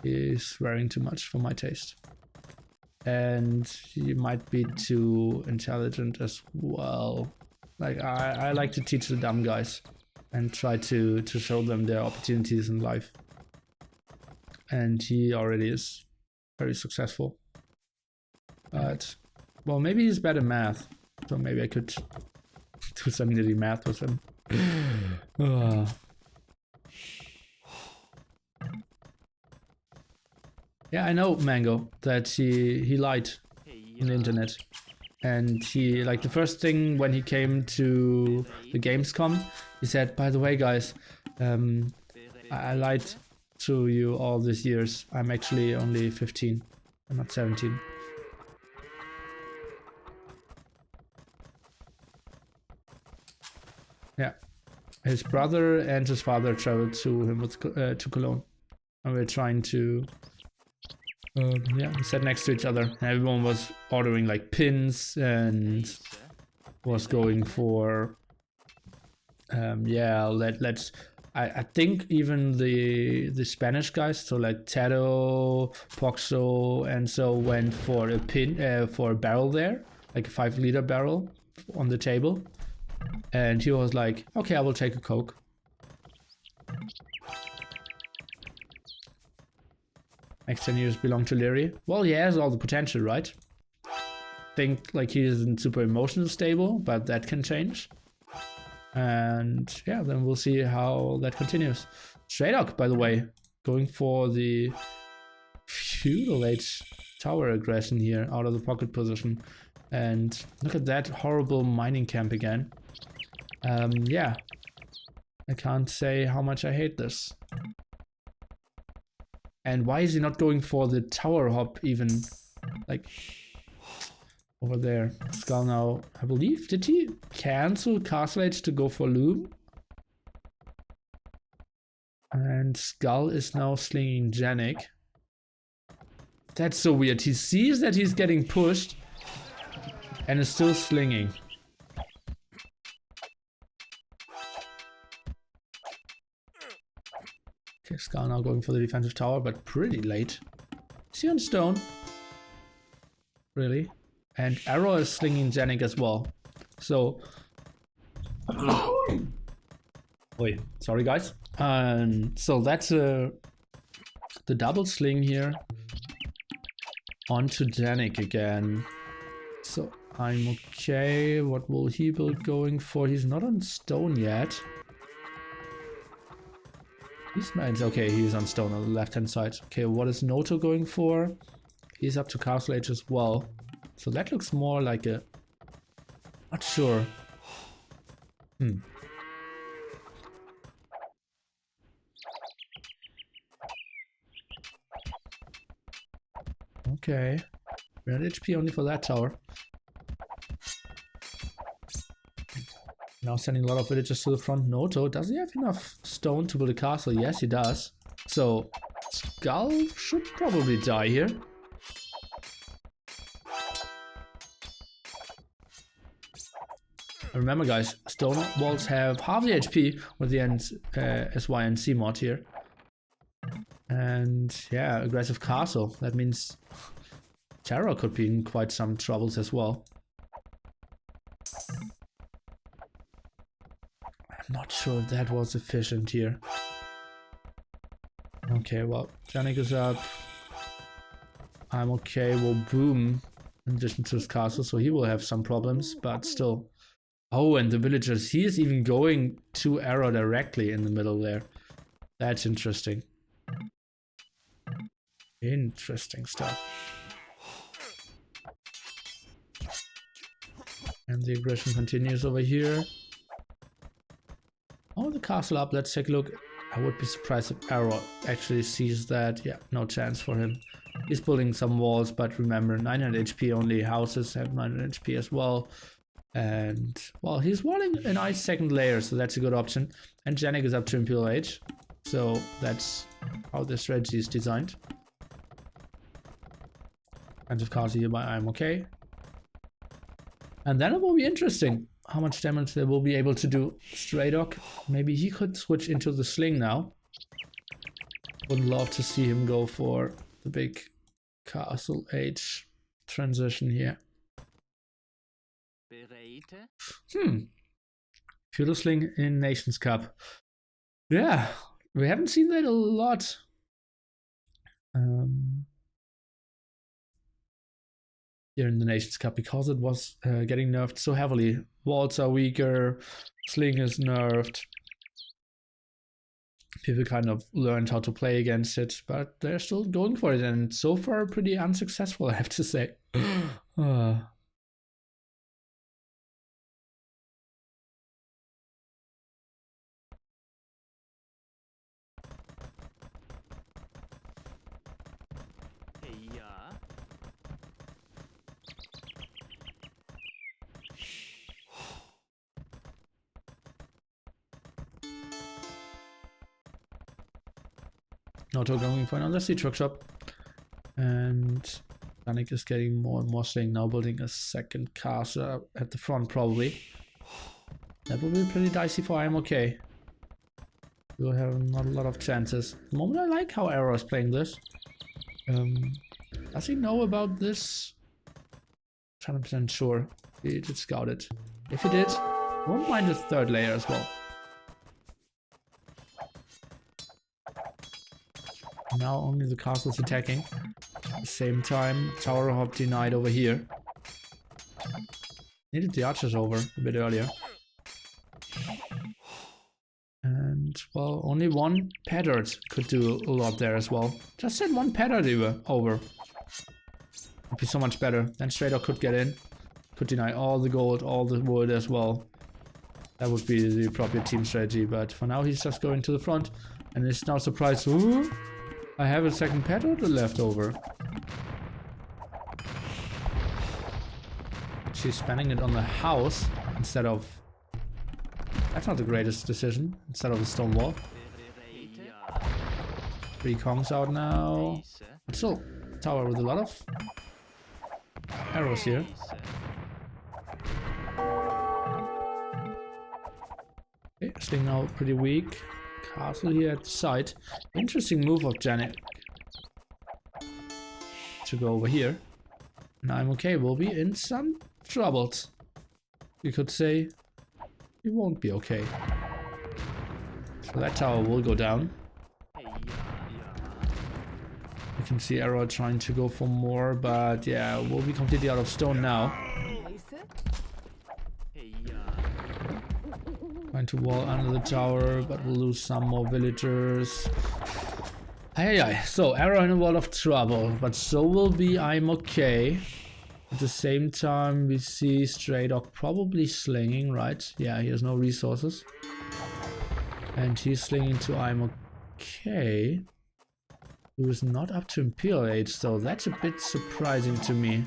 He's wearing too much for my taste. And he might be too intelligent as well. Like, I like to teach the dumb guys and try to show them their opportunities in life. And he already is very successful. But, well, maybe he's bad at math. So maybe I could do some nitty math with him. Yeah, I know, Mango, that he lied on the internet. And he, like, the first thing when he came to the Gamescom, he said, by the way, guys, I lied to you all these years. I'm actually only 15. I'm not 17. Yeah. His brother and his father traveled to him with, to Cologne. And we're trying to... yeah, we sat next to each other. Everyone was ordering like pins and was going for yeah, let's I think even the Spanish guys, so like Tado, Poxo, and so went for a pin for a barrel there, like a 5-liter barrel on the table. And he was like, okay, I will take a Coke. Next 10 years belong to Leary. Well, he has all the potential, right? Think like he isn't super emotional stable, but that can change. And yeah, then we'll see how that continues. Straydog, by the way, going for the feudal age tower aggression here out of the pocket position. And look at that horrible mining camp again. Yeah, I can't say how much I hate this. And why is he not going for the tower hop even? Like, over there. Skull now, I believe, did he cancel Castle Age to go for Loom? And Skull is now slinging Janik. That's so weird. He sees that he's getting pushed and is still slinging. Okay, Skull now going for the defensive tower, but pretty late. Is he on stone? Really? And Arrow is slinging Janik as well. So... Wait, sorry guys. So that's the double sling here. Onto Janik again. So I'm okay. What will he be going for? He's not on stone yet. He's okay, he's on stone on the left hand side. Okay, what is Noto going for? He's up to Castle Age as well. So that looks more like a... Not sure. Okay. We're at HP only for that tower. Now sending a lot of villagers to the front. Noto, does he have enough stone to build a castle? Yes, he does. So, Skull should probably die here. Remember guys, stone walls have half the HP with the SY and C mod here. And yeah, aggressive castle. That means Terror could be in quite some troubles as well. I'm not sure if that was efficient here. Okay, well, Janik is up. I'm okay, well, boom. In addition to his castle, so he will have some problems, but still. Oh, and the villagers, he is even going to Arrow directly in the middle there. That's interesting. Interesting stuff. And the aggression continues over here. Oh, the castle up, let's take a look. I would be surprised if Arrow actually sees that. Yeah, no chance for him. He's building some walls, but remember, 900 HP only. Houses have 900 HP as well. And, well, he's wanting a nice second layer, so that's a good option. And Janik is up to Imperial Age. So that's how the strategy is designed. And of course here I'm okay. And then it will be interesting how much damage they will be able to do. Stray Dog, maybe he could switch into the sling now. Would love to see him go for the big castle age transition here. Feudal Sling in Nations Cup. Yeah, we haven't seen that a lot. Here in the Nations Cup because it was getting nerfed so heavily. Walls are weaker, Sling is nerfed. People kind of learned how to play against it, but they're still going for it, and so far pretty unsuccessful, I have to say. Noto going for another siege workshop. And Danik is getting more and more sling, now building a second castle at the front probably. That will be pretty dicey for I'm okay. We'll have not a lot of chances. At the moment I like how Arrow is playing this. Does he know about this? 100% sure. He did scout it. If he did, won't mind the third layer as well. Now only the castle is attacking. At the same time, tower hop denied over here. Needed the archers over a bit earlier. And, well, only one Pattard could do a lot there as well. Just send one Pattard over. Would be so much better. Then Strader could get in. Could deny all the gold, all the wood as well. That would be the appropriate team strategy. But for now, he's just going to the front. And is now surprised. Ooh, I have a second Pattard left over. She's spending it on the house instead of... That's not the greatest decision. Instead of the stone wall. 3 Kongs out now. But still, tower with a lot of arrows here. Okay, Sling now pretty weak. Castle here at the side. Interesting move of Janet. To go over here. And I'm okay, we'll be in some troubles. You could say we won't be okay. So that tower will go down. You can see Arrow trying to go for more, but yeah, we'll be completely out of stone now. Trying to wall under the tower, but we'll lose some more villagers. So Arrow in a lot of trouble, but so will be I'm okay. At the same time, we see Stray Dog probably slinging, right? Yeah, he has no resources. And he's slinging to I'm okay. He was not up to Imperial Age, so that's a bit surprising to me.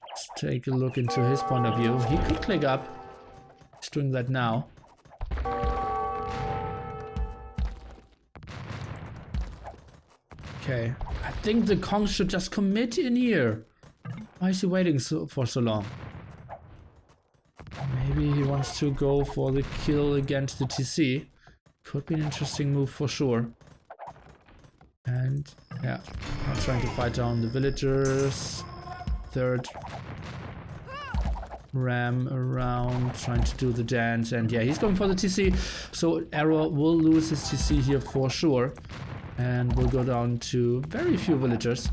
Let's take a look into his point of view. He could click up. He's doing that now. Okay, I think the Kongs should just commit in here. Why is he waiting for so long? Maybe he wants to go for the kill against the TC. Could be an interesting move for sure. And Yeah, I'm trying to fight down the villagers. Third ram around, trying to do the dance, and yeah, he's going for the TC. So Arrow will lose his TC here for sure, and will go down to very few villagers.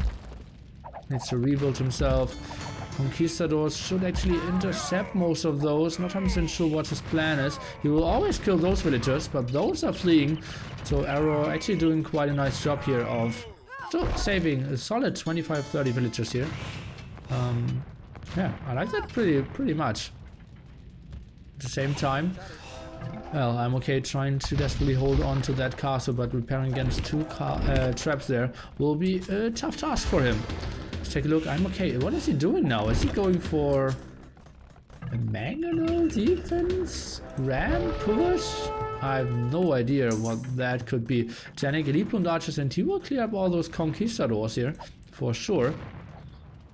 Needs to rebuild himself. Conquistadors should actually intercept most of those. Not 100% sure what his plan is. He will always kill those villagers, but those are fleeing. So Arrow actually doing quite a nice job here of saving a solid 25-30 villagers here. Yeah, I like that pretty much. At the same time, well, I'm okay trying to desperately hold on to that castle, but repairing against two traps there will be a tough task for him. Let's take a look. I'm okay. What is he doing now? Is he going for a mangonel defense? Ram push? I have no idea what that could be. Janik elite plumed archers, and he will clear up all those conquistadors here for sure.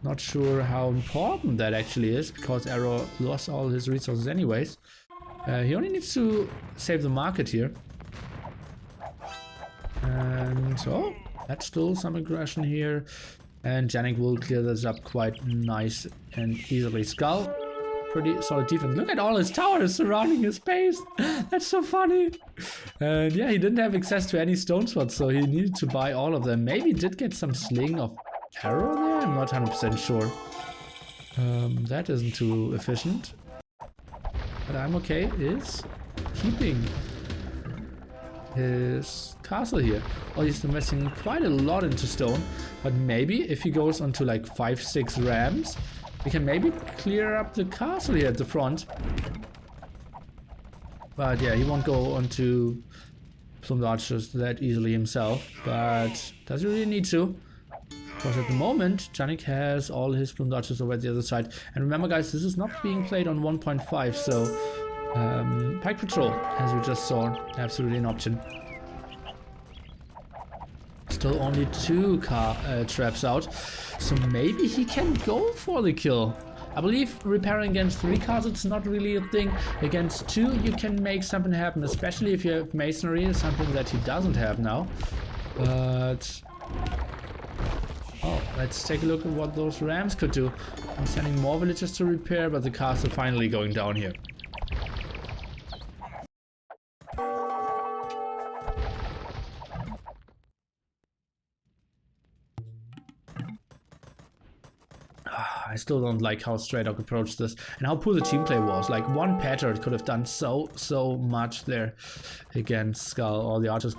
Not sure how important that actually is, because Arrow lost all his resources anyways. He only needs to save the market here. And so, that's still some aggression here. And Janik will clear this up quite nice and easily. Skull, pretty solid defense. Look at all his towers surrounding his base. That's so funny. And yeah, he didn't have access to any stone spots, so he needed to buy all of them. Maybe he did get some sling of arrow there? I'm not 100% sure. That isn't too efficient. But I'm okay is keeping his castle here. Oh, he's investing quite a lot into stone. But maybe if he goes onto like 5-6 rams, we can maybe clear up the castle here at the front. But yeah, he won't go onto some archers that easily himself. But does he really need to? Because at the moment, Janik has all his plumed archers over at the other side. And remember guys, this is not being played on 1.5, so Pike Patrol, as we just saw, absolutely an option. Still only 2 traps out, so maybe he can go for the kill. I believe repairing against 3 castles is not really a thing. Against 2 you can make something happen, especially if you have masonry, something that he doesn't have now. But oh, let's take a look at what those rams could do. I'm sending more villagers to repair, but the castle finally going down here. I still don't like how Stray Dog approached this and how poor the team play was. Like one Pattern could have done so much there against Skull. All the archers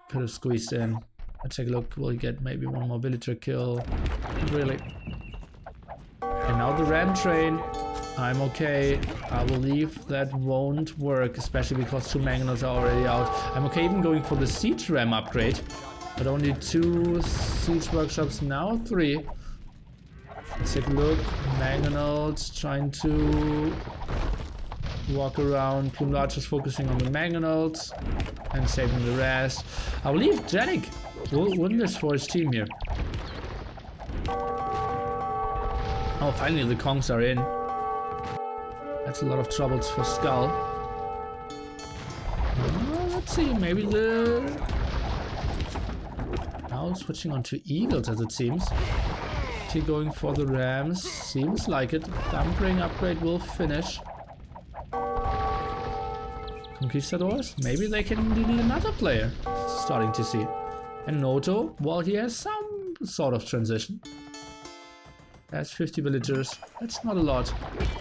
could have squeezed in. Let's take a look. Will he get maybe one more villager kill? Really? And now the ram train. I'm okay. I believe that won't work, especially because 2 mangonels are already out. I'm okay even going for the siege ram upgrade, but only 2 siege workshops now, 3. Let's take a look. Mangonels trying to walk around. Plumed archers focusing on the mangonels and saving the rest. I believe Janik will win this for his team here. Oh, finally the Kongs are in. That's a lot of troubles for Skull. Let's see, maybe the... Now switching on to Eagles as it seems. He going for the rams, seems like it. Thumbring upgrade will finish. Conquistadors, maybe they can delete another player. Starting to see. And Noto, well, he has some sort of transition. That's 50 villagers. That's not a lot.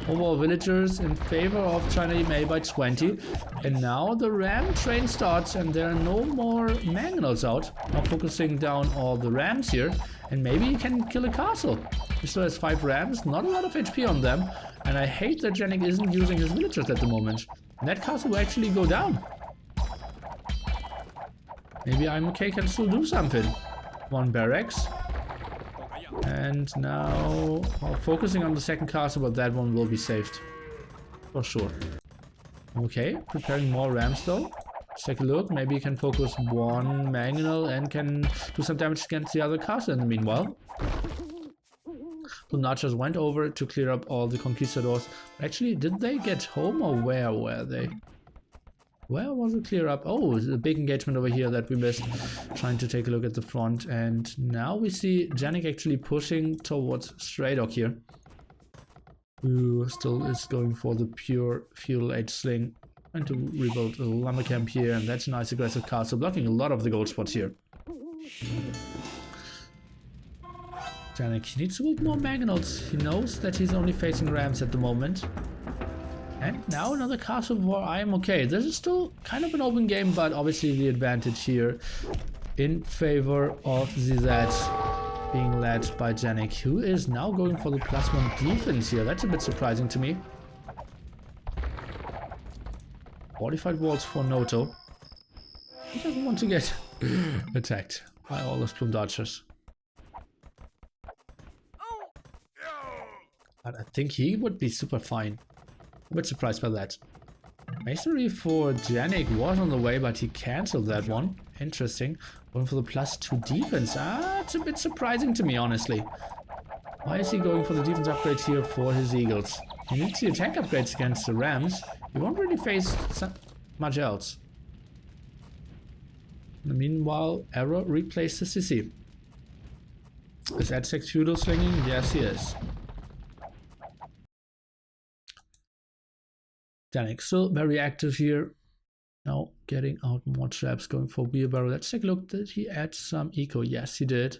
Overall villagers in favor of China EMA by 20. And now the ram train starts and there are no more mangonels out. Now focusing down all the rams here. And maybe he can kill a castle. He still has 5 rams, not a lot of HP on them. And I hate that Janik isn't using his villagers at the moment. And that castle will actually go down. Maybe IMK can still do something. 1 barracks. And now focusing on the second castle, but that one will be saved. For sure. Okay, preparing more rams though. Let's take a look. Maybe you can focus 1 mangonel and can do some damage against the other castle in the meanwhile. The Archers went over to clear up all the conquistadors. Actually, did they get home or where were they? Where was it clear up? Oh, there's a big engagement over here that we missed. Trying to take a look at the front. And now we see Janik actually pushing towards Stray Dog here. Who still is going for the pure Feudal Age sling. Trying to rebuild a lumber camp here. And that's a nice aggressive castle, blocking a lot of the gold spots here. Janik needs to build more Mangonels. He knows that he's only facing rams at the moment. And now another castle war. I am okay. This is still kind of an open game, but obviously the advantage here in favor of ZZ being led by Janik, who is now going for the +1 defense here. That's a bit surprising to me. Fortified walls for Noto. He doesn't want to get attacked by all those plumed archers. But I think he would be super fine. A bit surprised by that. Masonry for Janik was on the way, but he cancelled that one. Interesting. Going for the +2 defense. It's a bit surprising to me, honestly. Why is he going for the defense upgrade here for his eagles? He needs the attack upgrades against the rams. He won't really face much else. Meanwhile, Arrow replaced the CC. Is Aztec feudal slinging? Yes, he is. Janik still very active here. Now getting out more traps, going for wheelbarrow. Let's take a look. Did he add some eco? Yes, he did.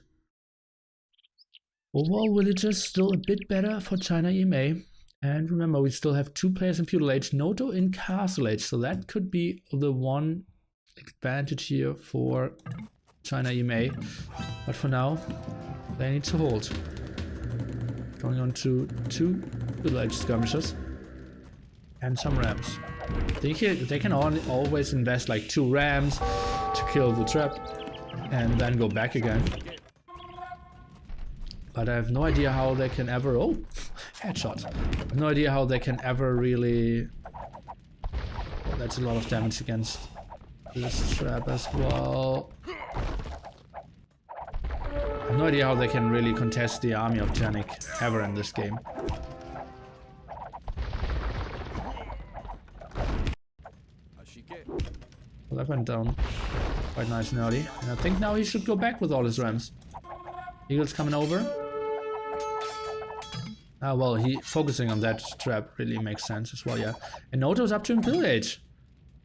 Overall, villagers still a bit better for China EMA. And remember, we still have 2 players in Feudal Age, Noto in Castle Age. So that could be the one advantage here for China EMA. But for now, they need to hold. Going on to 2 Feudal Age skirmishers. And some rams. They can always invest like 2 rams to kill the trap and then go back again. But I have no idea how they can ever... Oh! Headshot. I have no idea how they can ever really... Oh, that's a lot of damage against this trap as well. I have no idea how they can really contest the army of Janik ever in this game. Well, that went down quite nice and early. And I think now he should go back with all his rams. Eagles coming over. Ah, well, he focusing on that trap really makes sense as well, yeah. And Noto's up to Imperial Age.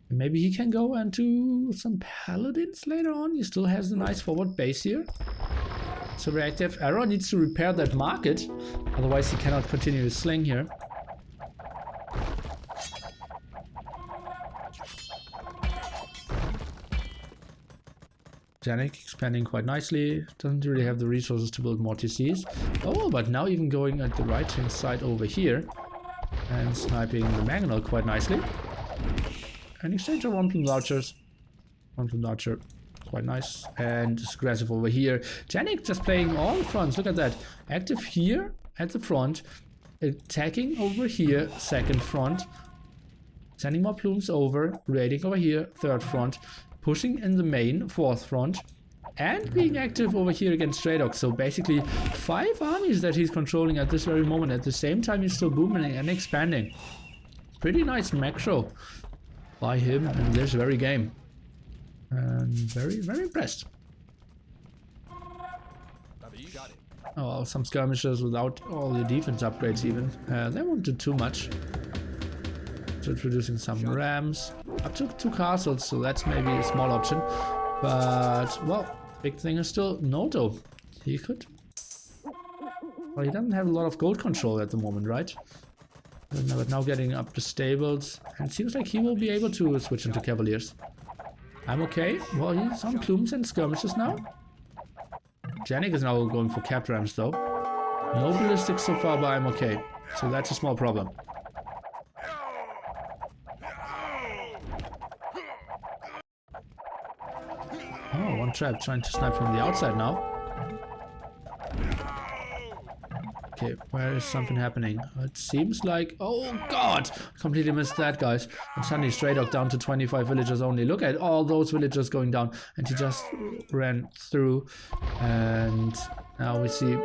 And maybe he can go into some paladins later on. He still has a nice forward base here. So reactive. Arrow needs to repair that market. Otherwise he cannot continue his sling here. Janik expanding quite nicely, doesn't really have the resources to build more TCs. Oh, but now even going at the right hand side over here and sniping the Mangonel quite nicely. And exchange of 1 plumed archers. 1 plumed archer, quite nice. And just aggressive over here. Janik just playing all the fronts, look at that. Active here at the front, attacking over here, second front. Sending more plumes over, raiding over here, third front. Pushing in the main, 4th front, and being active over here against Stray Dog. So basically 5 armies that he's controlling at this very moment. At the same time, he's still booming and expanding. Pretty nice macro by him in this very game. And very, very impressed. Oh, well, some skirmishers without all the defense upgrades even. They won't do too much. So introducing some rams. Up to 2 castles, so that's maybe a small option. But, well, big thing is still Noto. He could... Well, he doesn't have a lot of gold control at the moment, right? But now getting up the stables. And it seems like he will be able to switch into Cavaliers. I'm okay. Well, he's on plumes and skirmishes now. Janik is now going for capped rams, though. No ballistics so far, but I'm okay. So that's a small problem. Oh, 1 trap trying to snipe from the outside now. Okay, where is something happening? It seems like... Oh god! Completely missed that, guys. And suddenly Stray Dog down to 25 villagers only. Look at all those villagers going down. And he just ran through. And now we see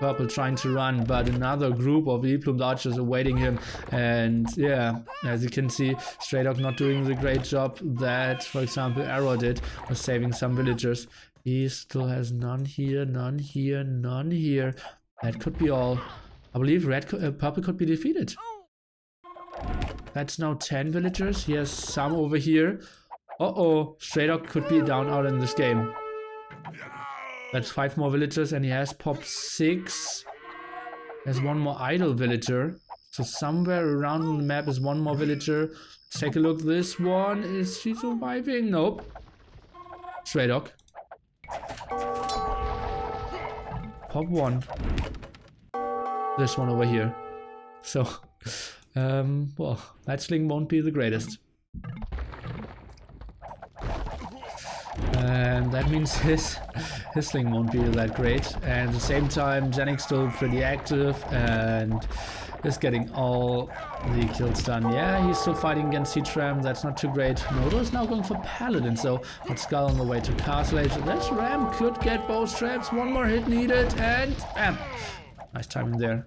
Purple trying to run, but another group of E-plumed archers awaiting him. And yeah, as you can see, Stray Dog not doing the great job that, for example, Arrow did, was saving some villagers. He still has none here, none here, none here. That could be all. I believe Purple could be defeated. That's now 10 villagers. He has some over here. Uh-oh, Stray Dog could be down out in this game. That's 5 more villagers, and he has popped 6. There's one more idle villager. So somewhere around on the map is one more villager. Let's take a look. This one, is she surviving? Nope. Stray Dog. Pop 1. This one over here. So, well, that sling won't be the greatest. And that means his sling won't be that great. And at the same time, Janik's still pretty active and is getting all the kills done. Yeah, he's still fighting against Heatram. That's not too great. Nodo is now going for Paladin, so but Skull on the way to Castle Age. This Ram could get both traps. One more hit needed, and bam! Nice timing there.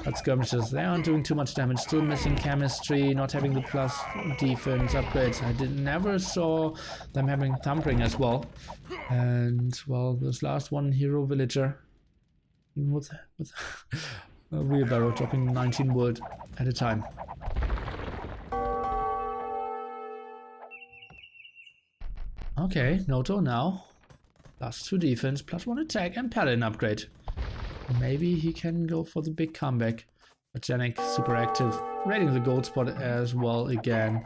But skirmishes, they aren't doing too much damage. Still missing chemistry, not having the plus defense upgrades. I never saw them having thumping as well. And well, this last one, hero villager, with a wheelbarrow dropping 19 wood at a time. Okay, Noto now +2 defense, +1 attack, and Paladin upgrade. Maybe he can go for the big comeback. But Janik super active, raiding the gold spot as well again.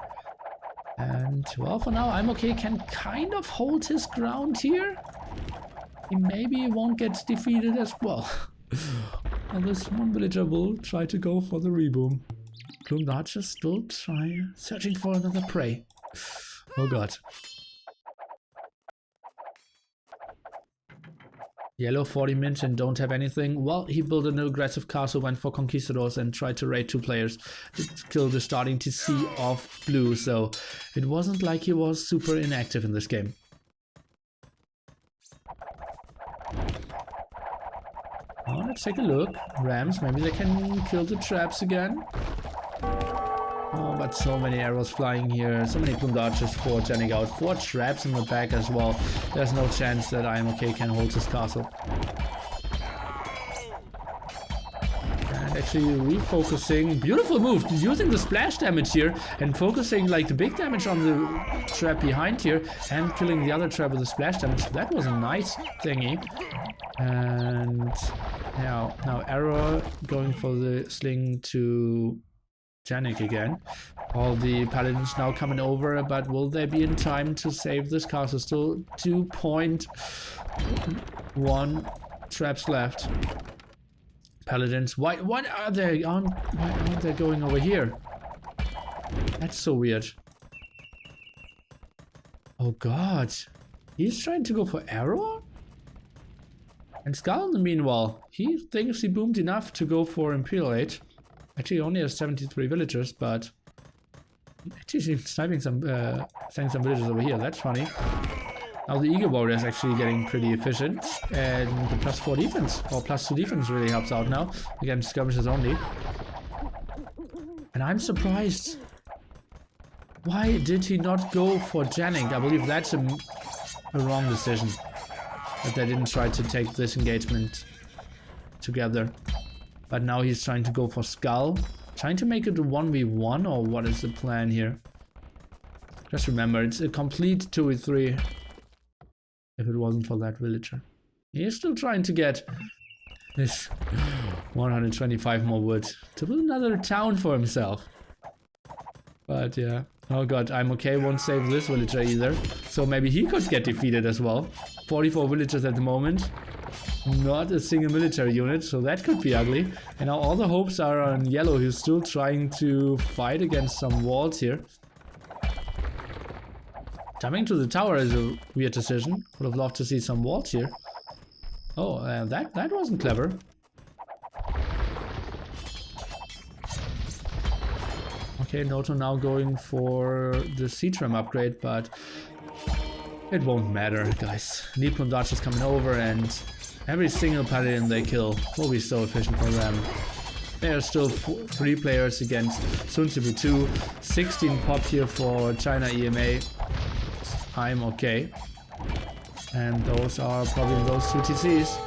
And well, for now I'm okay, can kind of hold his ground here. He maybe won't get defeated as well. And this one villager will try to go for the reboom. Plumed archers still searching for another prey. Oh god. Yellow 40 minutes and don't have anything. Well, he built an aggressive castle, went for conquistadors and tried to raid 2 players to kill the starting TC of blue. So it wasn't like he was super inactive in this game. Oh, let's take a look. Rams, maybe they can kill the traps again. Oh, but so many arrows flying here. So many plumed archers for Janik out. 4 traps in the back as well. There's no chance that IMOK can hold this castle. And actually refocusing. Beautiful move. Using the splash damage here and focusing like the big damage on the trap behind here and killing the other trap with the splash damage. That was a nice thingy. And now arrow going for the sling to Janik again. All the paladins now coming over, but will they be in time to save this castle? Still 2.1 traps left. Paladins, why are they on? Why aren't they going over here? That's so weird. Oh god, he's trying to go for arrow? And Skull in the meanwhile, he thinks he boomed enough to go for Imperial Age. Actually, only has 73 villagers, but actually sniping some, sending some villagers over here. That's funny. Now the Eagle Warrior is actually getting pretty efficient, and the +4 defense or +2 defense really helps out now against skirmishes only. And I'm surprised. Why did he not go for Janik? I believe that's a wrong decision. That they didn't try to take this engagement together. But now he's trying to go for Skull. Trying to make it a 1v1, or what is the plan here? Just remember, it's a complete 2v3. If it wasn't for that villager. He's still trying to get this 125 more wood to build another town for himself. But yeah. Oh god, IMOK won't save this villager either. So maybe he could get defeated as well. 44 villagers at the moment. Not a single military unit, so that could be ugly. And now all the hopes are on Yellow, who's still trying to fight against some walls here. Jumping to the tower is a weird decision. Would have loved to see some walls here. Oh, that wasn't clever. Okay, Noto now going for the siege ram upgrade, but it won't matter, guys. Need plumed archers coming over, and Every single paladin they kill will be so efficient for them. There are still 3 players against Sun Tzu 2. 16 pop here for China EMA. I'm okay. And those are probably those 2 TCs.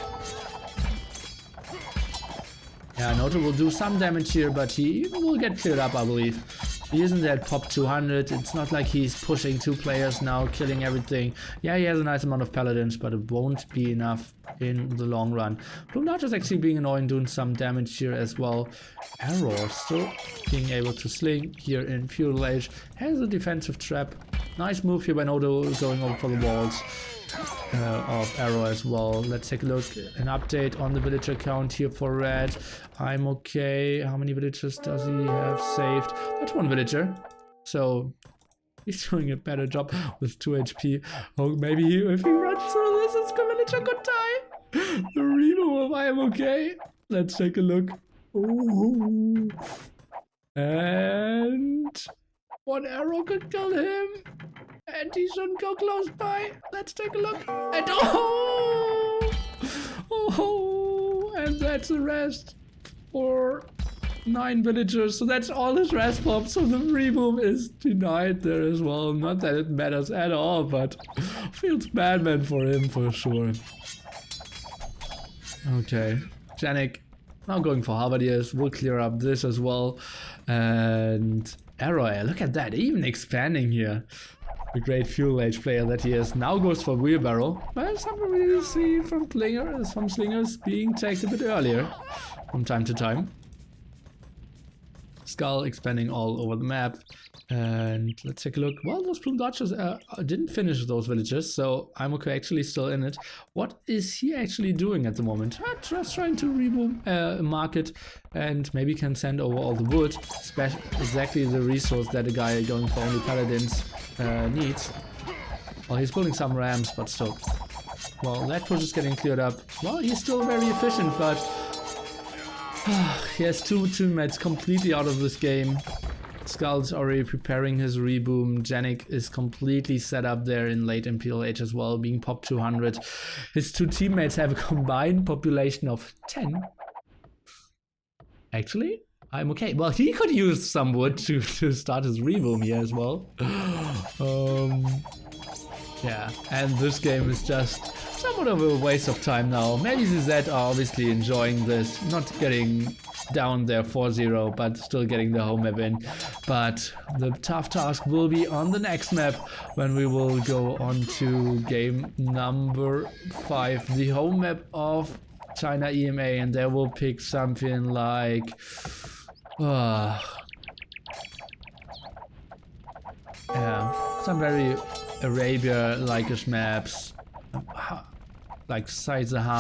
Yeah, Noto will do some damage here, but he will get cleared up, I believe. He isn't at pop 200. It's not like he's pushing 2 players now, killing everything. Yeah, he has a nice amount of paladins, but it won't be enough in the long run. Blumnarch is actually being annoying, doing some damage here as well. Arrow still being able to sling here in Feudal Age. Has a defensive trap. Nice move here by Noto going over for the walls. Of Arrow as well. Let's take a look. An update on the villager count here for Red. I'm okay. How many villagers does he have saved? That's 1 villager. So he's doing a better job with 2 HP. Oh, maybe if he runs through this, his villager could die. The Remo of I am okay. Let's take a look. Ooh. And 1 arrow could kill him. And he shouldn't go close by. Let's take a look. And and that's the rest for 9 villagers. So that's all his rest pop. So the remove is denied there as well. Not that it matters at all, but feels bad, man, for him for sure. Okay, Janik now going for halberdiers. We'll clear up this as well. And Arrow, look at that, even expanding here. The great Feudal Age player that he is now goes for wheelbarrow. But something we see from slingers being checked a bit earlier from time to time. Skull expanding all over the map. And let's take a look. Well, those plume dodgers didn't finish those villages, so I'm okay actually still in it. What is he actually doing at the moment? Just trying to remove a market and maybe can send over all the wood. Exactly the resource that a guy going for only paladins needs. Well, he's building some ramps, but still. Well, that push is getting cleared up. Well, he's still very efficient, but he has 2 teammates completely out of this game. Skull's already preparing his reboom. Janik is completely set up there in late Imperial Age as well, being pop 200. His 2 teammates have a combined population of 10. Actually, I'm okay. Well, he could use some wood to start his reboom here as well. Yeah, and this game is just somewhat of a waste of time now. Maybe ZZ are obviously enjoying this, not getting down there 4-0, but still getting the home map in. But the tough task will be on the next map when we will go on to game number 5, the home map of China EMA, and there we'll pick something like yeah, some very Arabia-like maps, like Saizaham